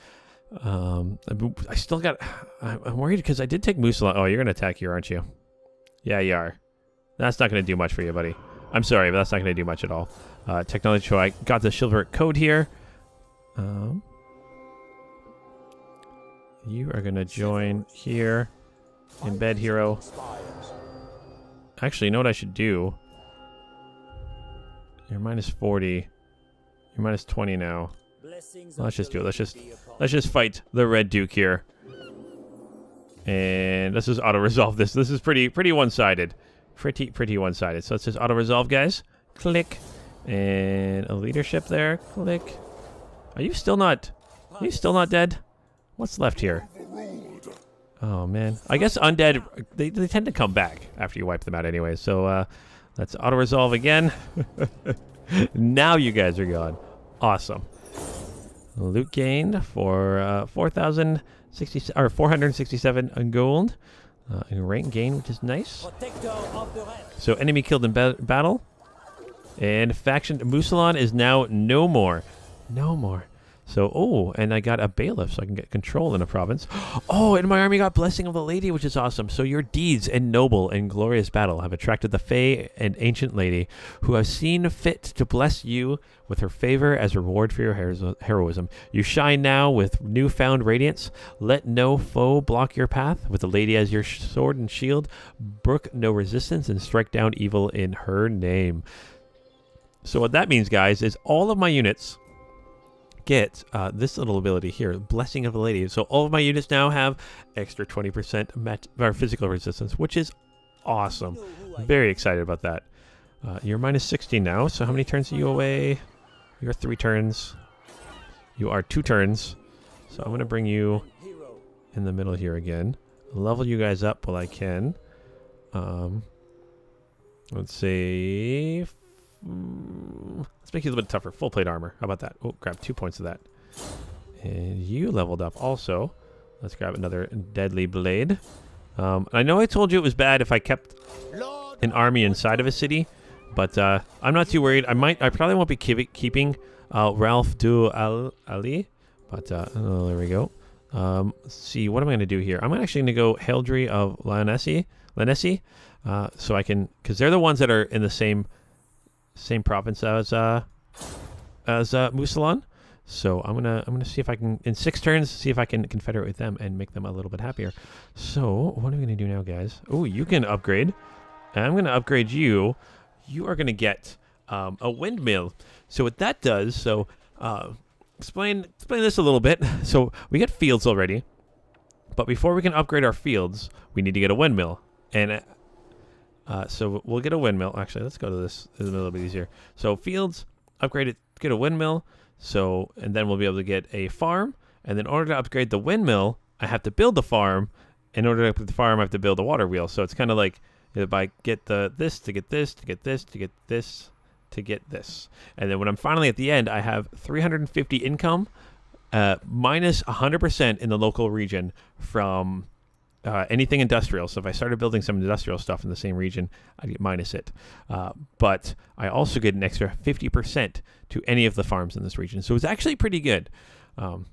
I still got... I'm worried because I did take Musalon. Oh, you're going to attack here, aren't you? Yeah, you are. That's not going to do much for you, buddy. I'm sorry, but that's not going to do much at all. Technology show. I got the chivalric code here. You are going to join here. Embed hero. Actually, you know what I should do? You're -40. You're -20 now. Let's just do it. Let's just fight the Red Duke here. And let's just auto-resolve this. This is pretty one-sided. Pretty one-sided. So let's just auto-resolve, guys. Click. And a leadership there. Click. Are you still not dead? What's left here? Oh, man. I guess undead, they tend to come back after you wipe them out anyway. So let's auto-resolve again. Now you guys are gone. Awesome. Loot gained for 467 gold. And rank gain, which is nice. So enemy killed in battle. And faction Musalon is now no more. No more. So, oh, and I got a bailiff, so I can get control in a province. Oh, and my army got Blessing of the Lady, which is awesome. So your deeds in noble and glorious battle have attracted the Fae and Ancient Lady, who have seen fit to bless you with her favor as reward for your heroism. You shine now with newfound radiance. Let no foe block your path. With the Lady as your sword and shield, brook no resistance and strike down evil in her name. So what that means, guys, is all of my units get this little ability here, Blessing of the Lady. So all of my units now have extra 20% physical resistance, which is awesome. Very excited about that. You're -16 now, so how many turns are you away? You're 3 turns. You are 2 turns. So I'm going to bring you in the middle here again. Level you guys up while I can. Let's see... let's make you a little bit tougher. Full plate armor. How about that? Oh, grab 2 points of that. And you leveled up also. Let's grab another deadly blade. I know I told you it was bad if I kept an army inside of a city, but I'm not too worried. I probably won't be keeping Ralph du Ali, But oh, there we go. Let's see, what am I going to do here? I'm actually going to go Heraldry of Lanesi, so I can, because they're the ones that are in the same province as Musalon. So I'm gonna see if I can, in 6 turns, see if I can confederate with them and make them a little bit happier. So what are we gonna do now, guys? Oh, you can upgrade. I'm gonna upgrade you. You are gonna get a windmill. So what that does, so explain this a little bit. So we get fields already, but before we can upgrade our fields, we need to get a windmill. And so we'll get a windmill. Actually, let's go to this. It's a little bit easier. So fields, upgrade it, get a windmill. So, and then we'll be able to get a farm. And then in order to upgrade the windmill, I have to build the farm. In order to upgrade the farm, I have to build a water wheel. So it's kind of like if I get this to get this to get this to get this to get this. And then when I'm finally at the end, I have 350 income minus 100% in the local region from anything industrial. So if I started building some industrial stuff in the same region, I'd get minus it. But I also get an extra 50% to any of the farms in this region. So it's actually pretty good. So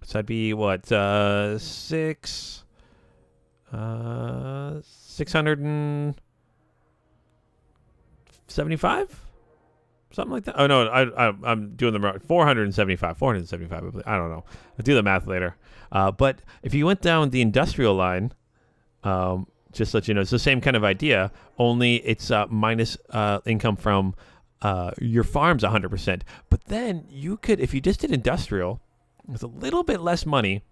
that'd be what, 675? Something like that. Oh no, I'm doing them wrong. 475. I don't know. I'll do the math later. But if you went down the industrial line, just to let you know, it's the same kind of idea. Only it's minus income from your farms 100%. But then you could, if you just did industrial, with a little bit less money,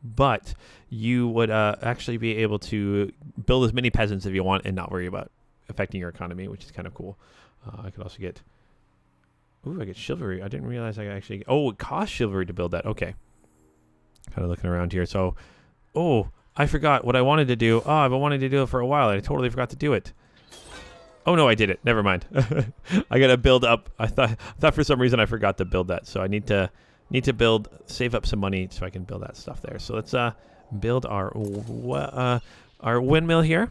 but you would actually be able to build as many peasants if you want and not worry about affecting your economy, which is kind of cool. I could also get. Ooh, I get chivalry. I didn't realize I actually... Oh, it costs chivalry to build that. Okay. Kind of looking around here. So, oh, I forgot what I wanted to do. Oh, I've been wanting to do it for a while. I totally forgot to do it. Oh, no, I did it. Never mind. I got to build up. I thought for some reason I forgot to build that. So I need to save up some money so I can build that stuff there. So let's build our windmill here.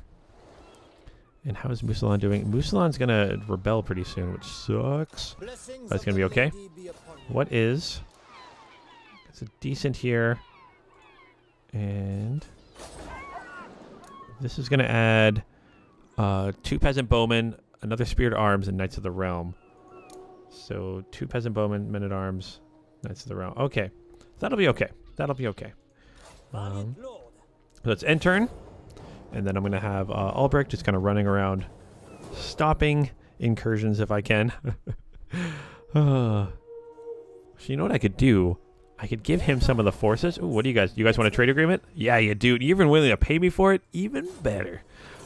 And how is Musalon doing? Musalon's going to rebel pretty soon, which sucks. That's going to be okay. What is... It's a decent here. And... This is going to add 2 peasant bowmen, another spirit arms, and knights of the realm. So 2 peasant bowmen, men at arms, knights of the realm. Okay. That'll be okay. That'll be okay. So it's end turn. And then I'm going to have Albric just kind of running around, stopping incursions if I can. So you know what I could do? I could give him some of the forces. Ooh, what do you guys? You guys want a trade agreement? Yeah, you do. You're even willing to pay me for it? Even better.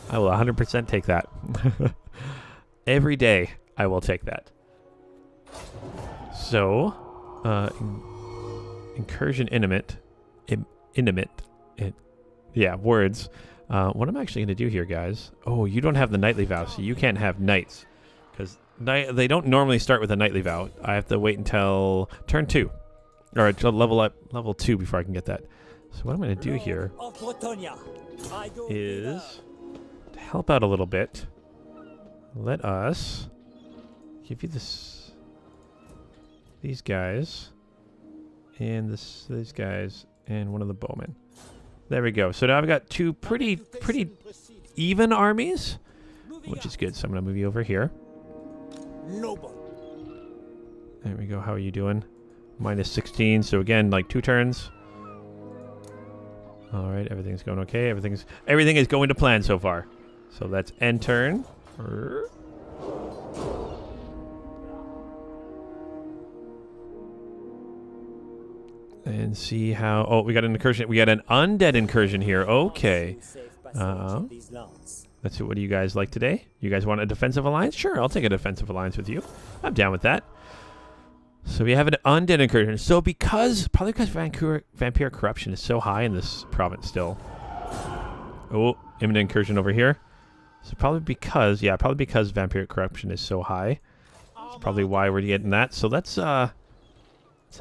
I will 100% take that. Every day, I will take that. So, incursion intimate. Yeah, words. What I'm actually going to do here, guys... Oh, you don't have the knightly vow, so you can't have knights. Because they don't normally start with a knightly vow. I have to wait until turn 2. Or until level 2 before I can get that. So what I'm going to do here is... To help out a little bit, let us give you these guys. And these guys. And one of the bowmen. There we go. So now I've got 2 pretty even armies, which is good. So I'm going to move you over here. There we go. How are you doing? Minus 16. So again, like 2 turns. All right. Everything's going okay. Everything is going to plan so far. So that's end turn. And see how... Oh, we got an incursion. We got an undead incursion here. Okay. Let's see. What do you guys like today? You guys want a defensive alliance? Sure, I'll take a defensive alliance with you. I'm down with that. So we have an undead incursion. So probably because vampire corruption is so high in this province still. Oh, imminent incursion over here. So probably because vampire corruption is so high. That's probably why we're getting that. So let's have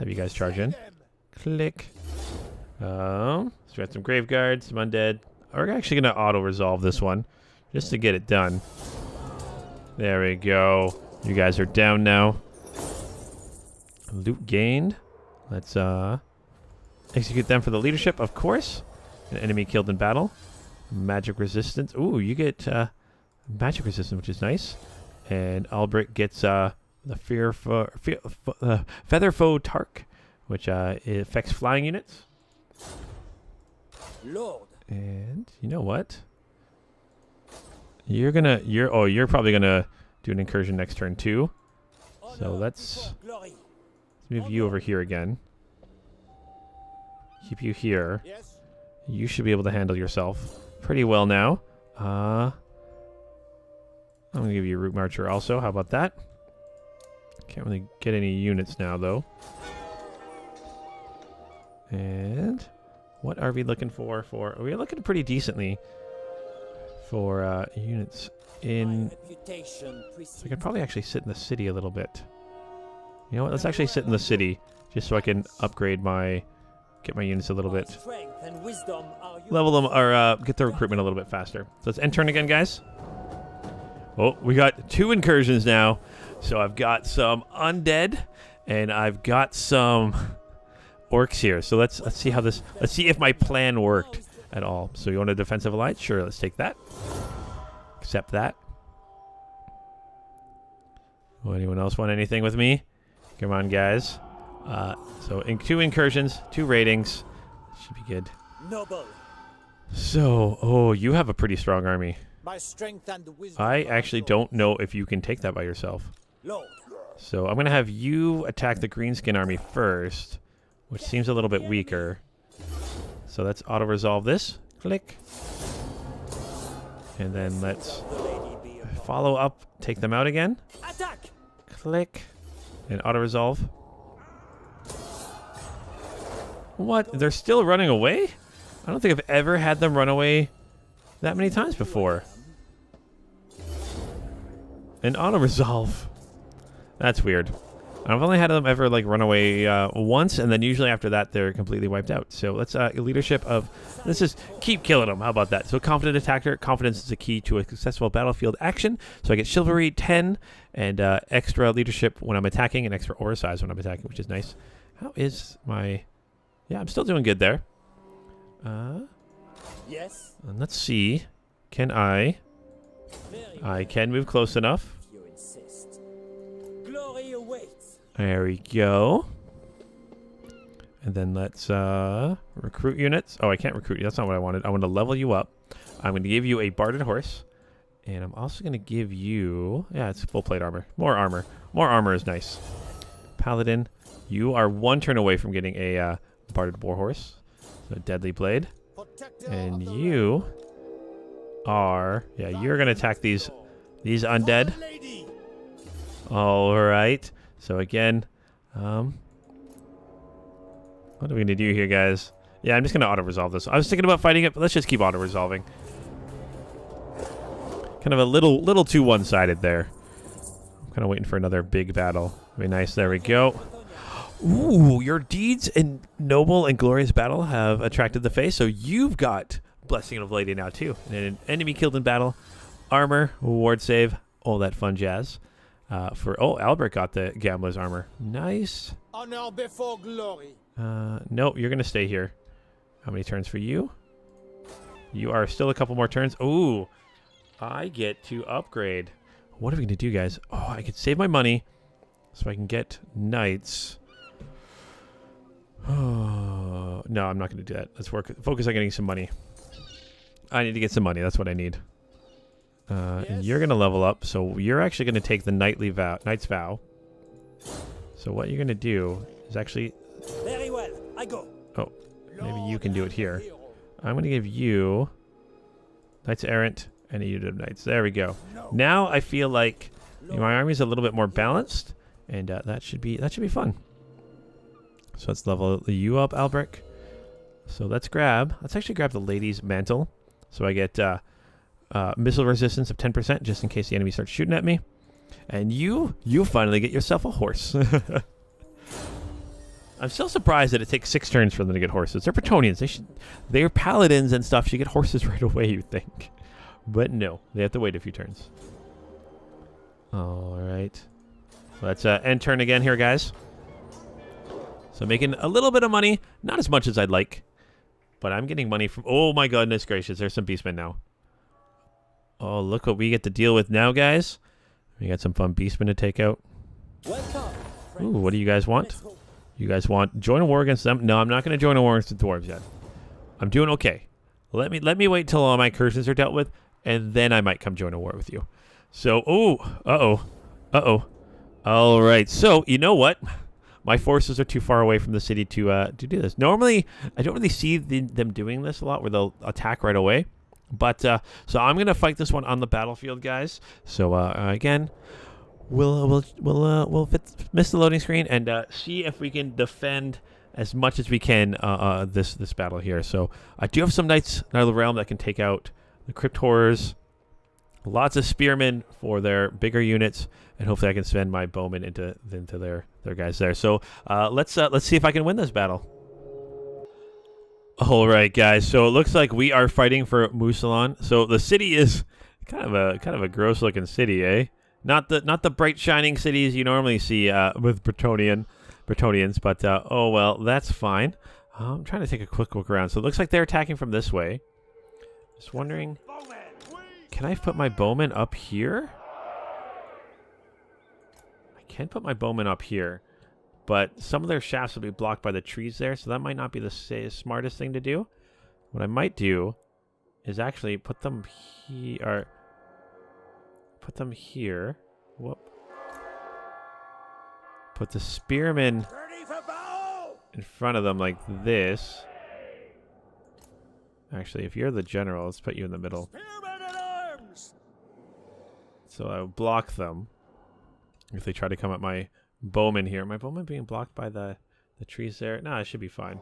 you guys charge in. Click. So we got some grave guards, some undead. We're actually going to auto-resolve this one just to get it done. There we go. You guys are down now. Loot gained. Let's Execute them for the leadership, of course. An enemy killed in battle. Magic resistance. Ooh, you get magic resistance, which is nice. And Albric gets the Feather Foe Tark, which it affects flying units. Lord. And you know what? You're probably gonna do an incursion next turn too. So let's move you over here again. Keep you here. You should be able to handle yourself pretty well now. I'm gonna give you a route marcher also. How about that? Can't really get any units now though. And what are we looking for? We're looking pretty decently for units in. So I could probably actually sit in the city a little bit. You know what? Let's actually sit in the city just so I can upgrade get my units a little bit. Level them or get the recruitment a little bit faster. So let's end turn again, guys. Oh, we got 2 incursions now. So I've got some undead and I've got some orcs here. So let's see how this. Let's see if my plan worked at all. So you want a defensive alliance? Sure, let's take that. Accept that. Well, anyone else want anything with me? Come on, guys. So 2 incursions, 2 ratings. Should be good. Noble. So, you have a pretty strong army. My strength and wisdom. I actually don't know if you can take that by yourself. Lord. So I'm going to have you attack the greenskin army first, which seems a little bit weaker. So let's auto-resolve this. Click. And then let's follow up, take them out again. Attack. Click. And auto-resolve. What? They're still running away? I don't think I've ever had them run away that many times before. And auto-resolve. That's weird. I've only had them ever like run away once, and then usually after that they're completely wiped out. So let's leadership of. Let's just keep killing them. How about that? So confident attacker. Confidence is a key to a successful battlefield action. So I get chivalry 10 and extra leadership when I'm attacking, and extra aura size when I'm attacking, which is nice. How is my? Yeah, I'm still doing good there. Yes. And let's see. Can I? I can move close enough. You insist. Glory awaits. There we go. And then let's recruit units. Oh, I can't recruit you. That's not what I wanted. I want to level you up. I'm going to give you a barded horse. And I'm also going to give you... Yeah, it's full plate armor. More armor. More armor is nice. Paladin, you are 1 turn away from getting a barded war horse. So deadly blade. And you are... Yeah, you're going to attack these undead. All right. So again... what are we going to do here, guys? Yeah, I'm just going to auto-resolve this. I was thinking about fighting it, but let's just keep auto-resolving. Kind of a little too one-sided there. I'm kind of waiting for another big battle. Very nice. There we go. Ooh, your deeds in noble and glorious battle have attracted the Fae, so you've got Blessing of Lady now, too. And an enemy killed in battle, armor, ward save, all that fun jazz. Albric got the Gambler's armor. Nice. Honor before glory. Nope, you're going to stay here. How many turns for you? You are still a couple more turns. Ooh, I get to upgrade. What are we going to do, guys? Oh, I could save my money so I can get knights. Oh, no, I'm not going to do that. Let's focus on getting some money. I need to get some money. That's what I need. And you're going to level up, so you're actually going to take the Knight's Vow. So what you're going to do is actually... Very well, I go. Oh, maybe you can do it here. I'm going to give you Knights Errant and a unit of Knights. There we go. Now I feel like my army is a little bit more balanced, and that should be fun. So let's level you up, Albric. So let's actually grab the Lady's Mantle. So I get missile resistance of 10% just in case the enemy starts shooting at me. And you finally get yourself a horse. I'm still surprised that it takes 6 turns for them to get horses. They're Bretonnians. They're paladins and stuff. Should get horses right away, you'd think. But no, they have to wait a few turns. All right. Let's end turn again here, guys. So I'm making a little bit of money. Not as much as I'd like. But I'm getting money from... Oh, my goodness gracious. There's some beastmen now. Oh, look what we get to deal with now, guys. We got some fun beastmen to take out. Ooh, what do you guys want? You guys want... Join a war against them? No, I'm not going to join a war against the dwarves yet. I'm doing okay. Let me wait till all my incursions are dealt with, and then I might come join a war with you. So, All right, so, you know what? My forces are too far away from the city to do this. Normally, I don't really see them doing this a lot, where they'll attack right away. But, so I'm going to fight this one on the battlefield, guys. So, again, we'll miss the loading screen and see if we can defend as much as we can this battle here. So I do have some knights out of the realm that can take out the crypt horrors. Lots of spearmen for their bigger units, and hopefully I can spend my bowmen into their guys there. So let's see if I can win this battle. All right, guys. So it looks like we are fighting for Musalon. So the city is kind of a gross looking city, eh? Not the bright shining cities you normally see with Bretonnians, but oh well, that's fine. I'm trying to take a quick look around. So it looks like they're attacking from this way. Just wondering, can I put my bowman up here? I can put my bowman up here, but some of their shafts will be blocked by the trees there, so that might not be the smartest thing to do. What I might do is actually put them here. Put them here. Whoop. Put the spearmen in front of them like this. Actually, if you're the general, let's put you in the middle. So I'll block them if they try to come at my bowman here. My bowman being blocked by the trees there? No, it should be fine.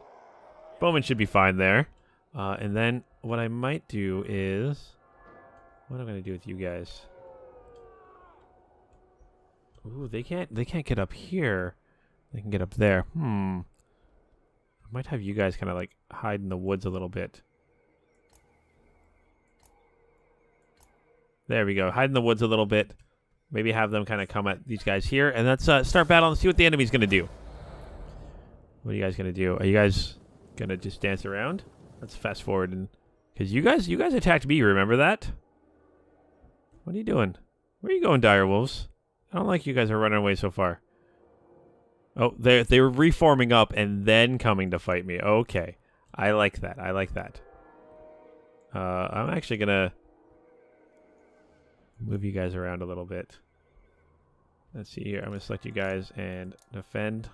Bowman should be fine there. And then what I might do is... What am I going to do with you guys? Ooh, they can't get up here. They can get up there. I might have you guys kind of like hide in the woods a little bit. There we go. Hide in the woods a little bit. Maybe have them kind of come at these guys here. And let's start battle and see what the enemy's going to do. What are you guys going to do? Are you guys going to just dance around? Let's fast forward. And because you guys attacked me, remember that? What are you doing? Where are you going, direwolves? I don't like you guys are running away so far. Oh, they were reforming up and then coming to fight me. Okay. I like that. I like that. I'm actually going to move you guys around a little bit. Let's see here. I'm going to select you guys and defend.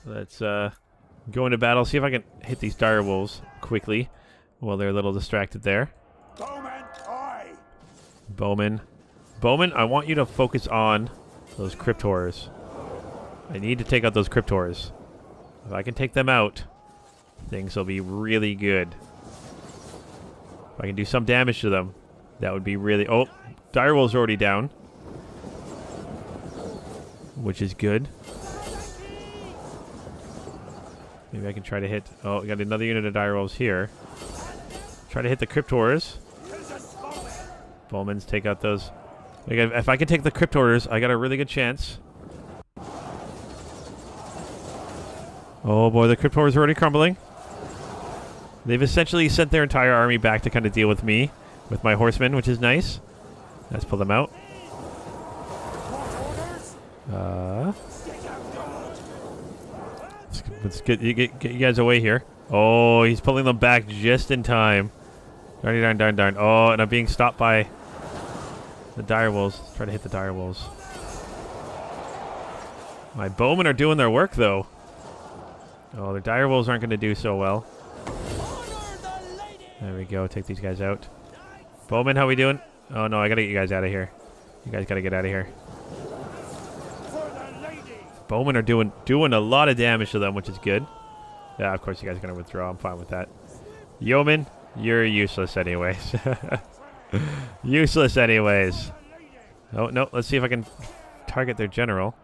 Let's go into battle. See if I can hit these direwolves quickly while they're a little distracted there. Bowman, aye. Bowman, I want you to focus on those crypt horrors. I need to take out those crypt horrors. If I can take them out, things will be really good. If I can do some damage to them, that would be really... Oh, direwolves are already down, which is good. Maybe I can try to hit... Oh, we got another unit of direwolves here. Try to hit the crypt horrors. Bowmans take out those... If I can take the crypt horrors, I got a really good chance. Oh boy, the crypt horrors are already crumbling. They've essentially sent their entire army back to kind of deal with me, with my horsemen, which is nice. Let's pull them out. Let's get you guys away here. Oh, he's pulling them back just in time. Darn. Oh, and I'm being stopped by the direwolves. Let's try to hit the direwolves. My bowmen are doing their work, though. Oh, the direwolves aren't going to do so well. There we go. Take these guys out. Bowman, how we doing? Oh, no, I got to get you guys out of here. You guys got to get out of here. Bowmen are doing a lot of damage to them, which is good. Yeah, of course you guys are going to withdraw. I'm fine with that. Yeoman, you're useless anyways. Useless anyways. Oh, no. Let's see if I can target their general.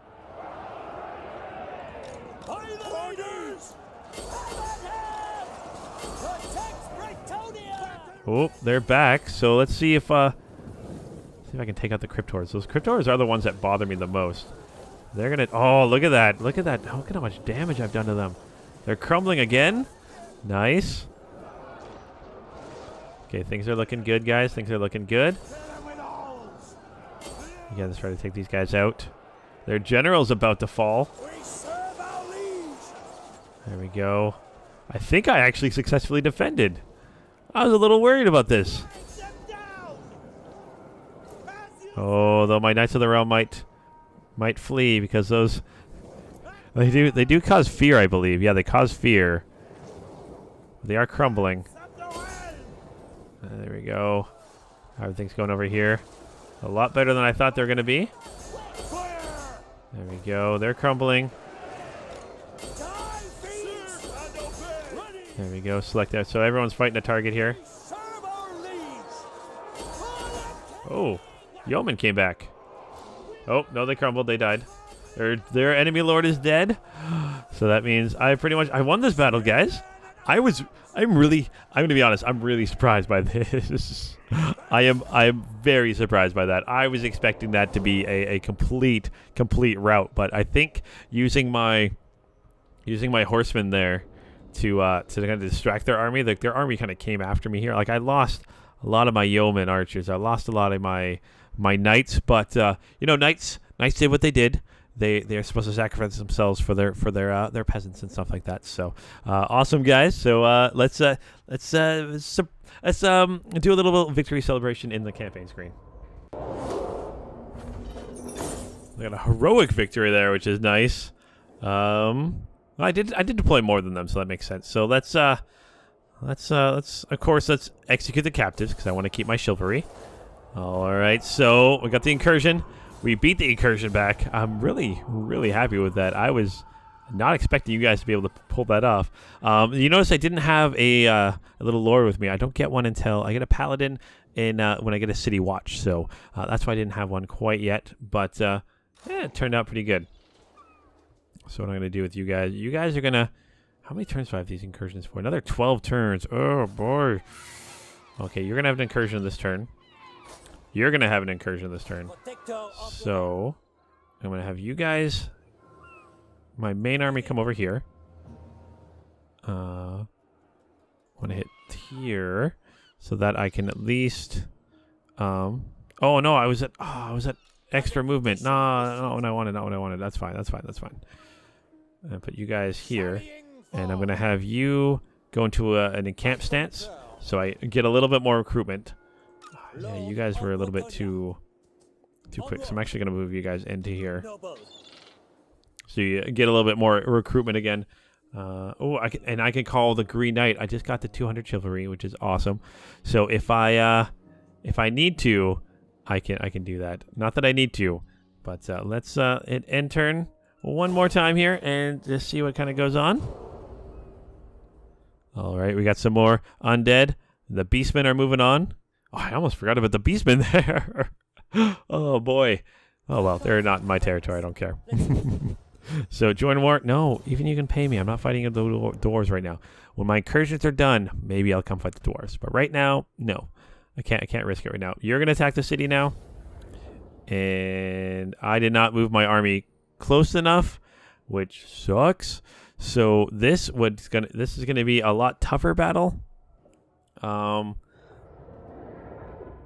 Oh, they're back. So let's see if I can take out the crypt horrors. Those crypt horrors are the ones that bother me the most. They're gonna. Oh, look at that! Look at that! Look at how much damage I've done to them. They're crumbling again. Nice. Okay, things are looking good, guys. Things are looking good. You gotta try to take these guys out. Their general's about to fall. There we go. I think I actually successfully defended. I was a little worried about this. Oh, though my Knights of the Realm might flee because those they do cause fear, I believe. Yeah, they cause fear. They are crumbling. There we go. Everything's going over here. A lot better than I thought they were going to be. There we go. They're crumbling. There we go. Select that. So everyone's fighting a target here. Oh, Yeoman came back. Oh, no, they crumbled. They died. Their enemy lord is dead. So that means I won this battle, guys. I'm going to be honest, I'm really surprised by this. I am very surprised by that. I was expecting that to be a complete rout, but I think using my horsemen there to kind of distract their army, like their army kind of came after me here. Like I lost a lot of my yeoman archers. I lost a lot of my knights, but knights did what they did. They're supposed to sacrifice themselves for their peasants and stuff like that. So awesome, guys. So let's do a little victory celebration in the campaign screen. We got a heroic victory there, which is nice. I did deploy more than them, so that makes sense. So let's execute the captives because I want to keep my chivalry. All right, so we got the incursion. We beat the incursion back. I'm really, really happy with that. I was not expecting you guys to be able to pull that off. You notice I didn't have a little lord with me. I don't get one until I get a paladin when I get a city watch. So that's why I didn't have one quite yet. But it turned out pretty good. So what I'm going to do with you guys are going to... How many turns do I have these incursions for? Another 12 turns. Oh, boy. Okay, you're going to have an incursion this turn. You're going to have an incursion this turn. So, I'm going to have you guys, my main army, come over here. I want to hit here so that I can at least... oh, no, I was at extra movement. No, not what I wanted. That's fine. I'm going to put you guys here. And I'm going to have you go into an encamp stance so I get a little bit more recruitment. Yeah, you guys were a little bit too quick, so I'm actually going to move you guys into here. So you get a little bit more recruitment again. I can call the Green Knight. I just got the 200 chivalry, which is awesome. So if I need to, I can do that. Not that I need to, but let's end turn one more time here and just see what kind of goes on. All right, we got some more undead. The beastmen are moving on. Oh, I almost forgot about the beastmen there. Oh, boy. Oh, well, they're not in my territory. I don't care. So, join war. No, even you can pay me. I'm not fighting the dwarves right now. When my incursions are done, maybe I'll come fight the dwarves. But right now, no. I can't risk it right now. You're going to attack the city now. And I did not move my army close enough, which sucks. So, this is going to be a lot tougher battle.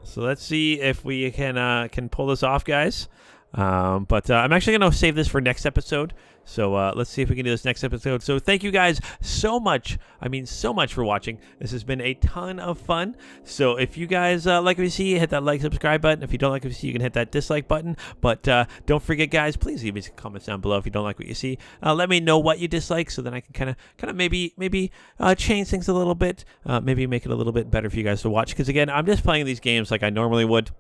So let's see if we can pull this off, guys. But I'm actually going to save this for next episode. So let's see if we can do this next episode. So thank you guys so much. I mean, so much for watching. This has been a ton of fun. So if you guys like what you see, hit that like, subscribe button. If you don't like what you see, you can hit that dislike button. But don't forget, guys, please leave me some comments down below if you don't like what you see. Let me know what you dislike so then I can kind of maybe change things a little bit. Maybe make it a little bit better for you guys to watch. Because again, I'm just playing these games like I normally would.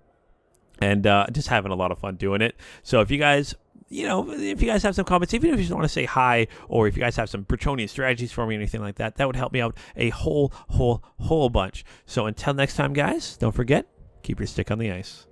And just having a lot of fun doing it. So if you guys, if you guys have some comments, even if you just want to say hi, or if you guys have some Bretonnian strategies for me or anything like that, that would help me out a whole bunch. So until next time, guys, don't forget, keep your stick on the ice.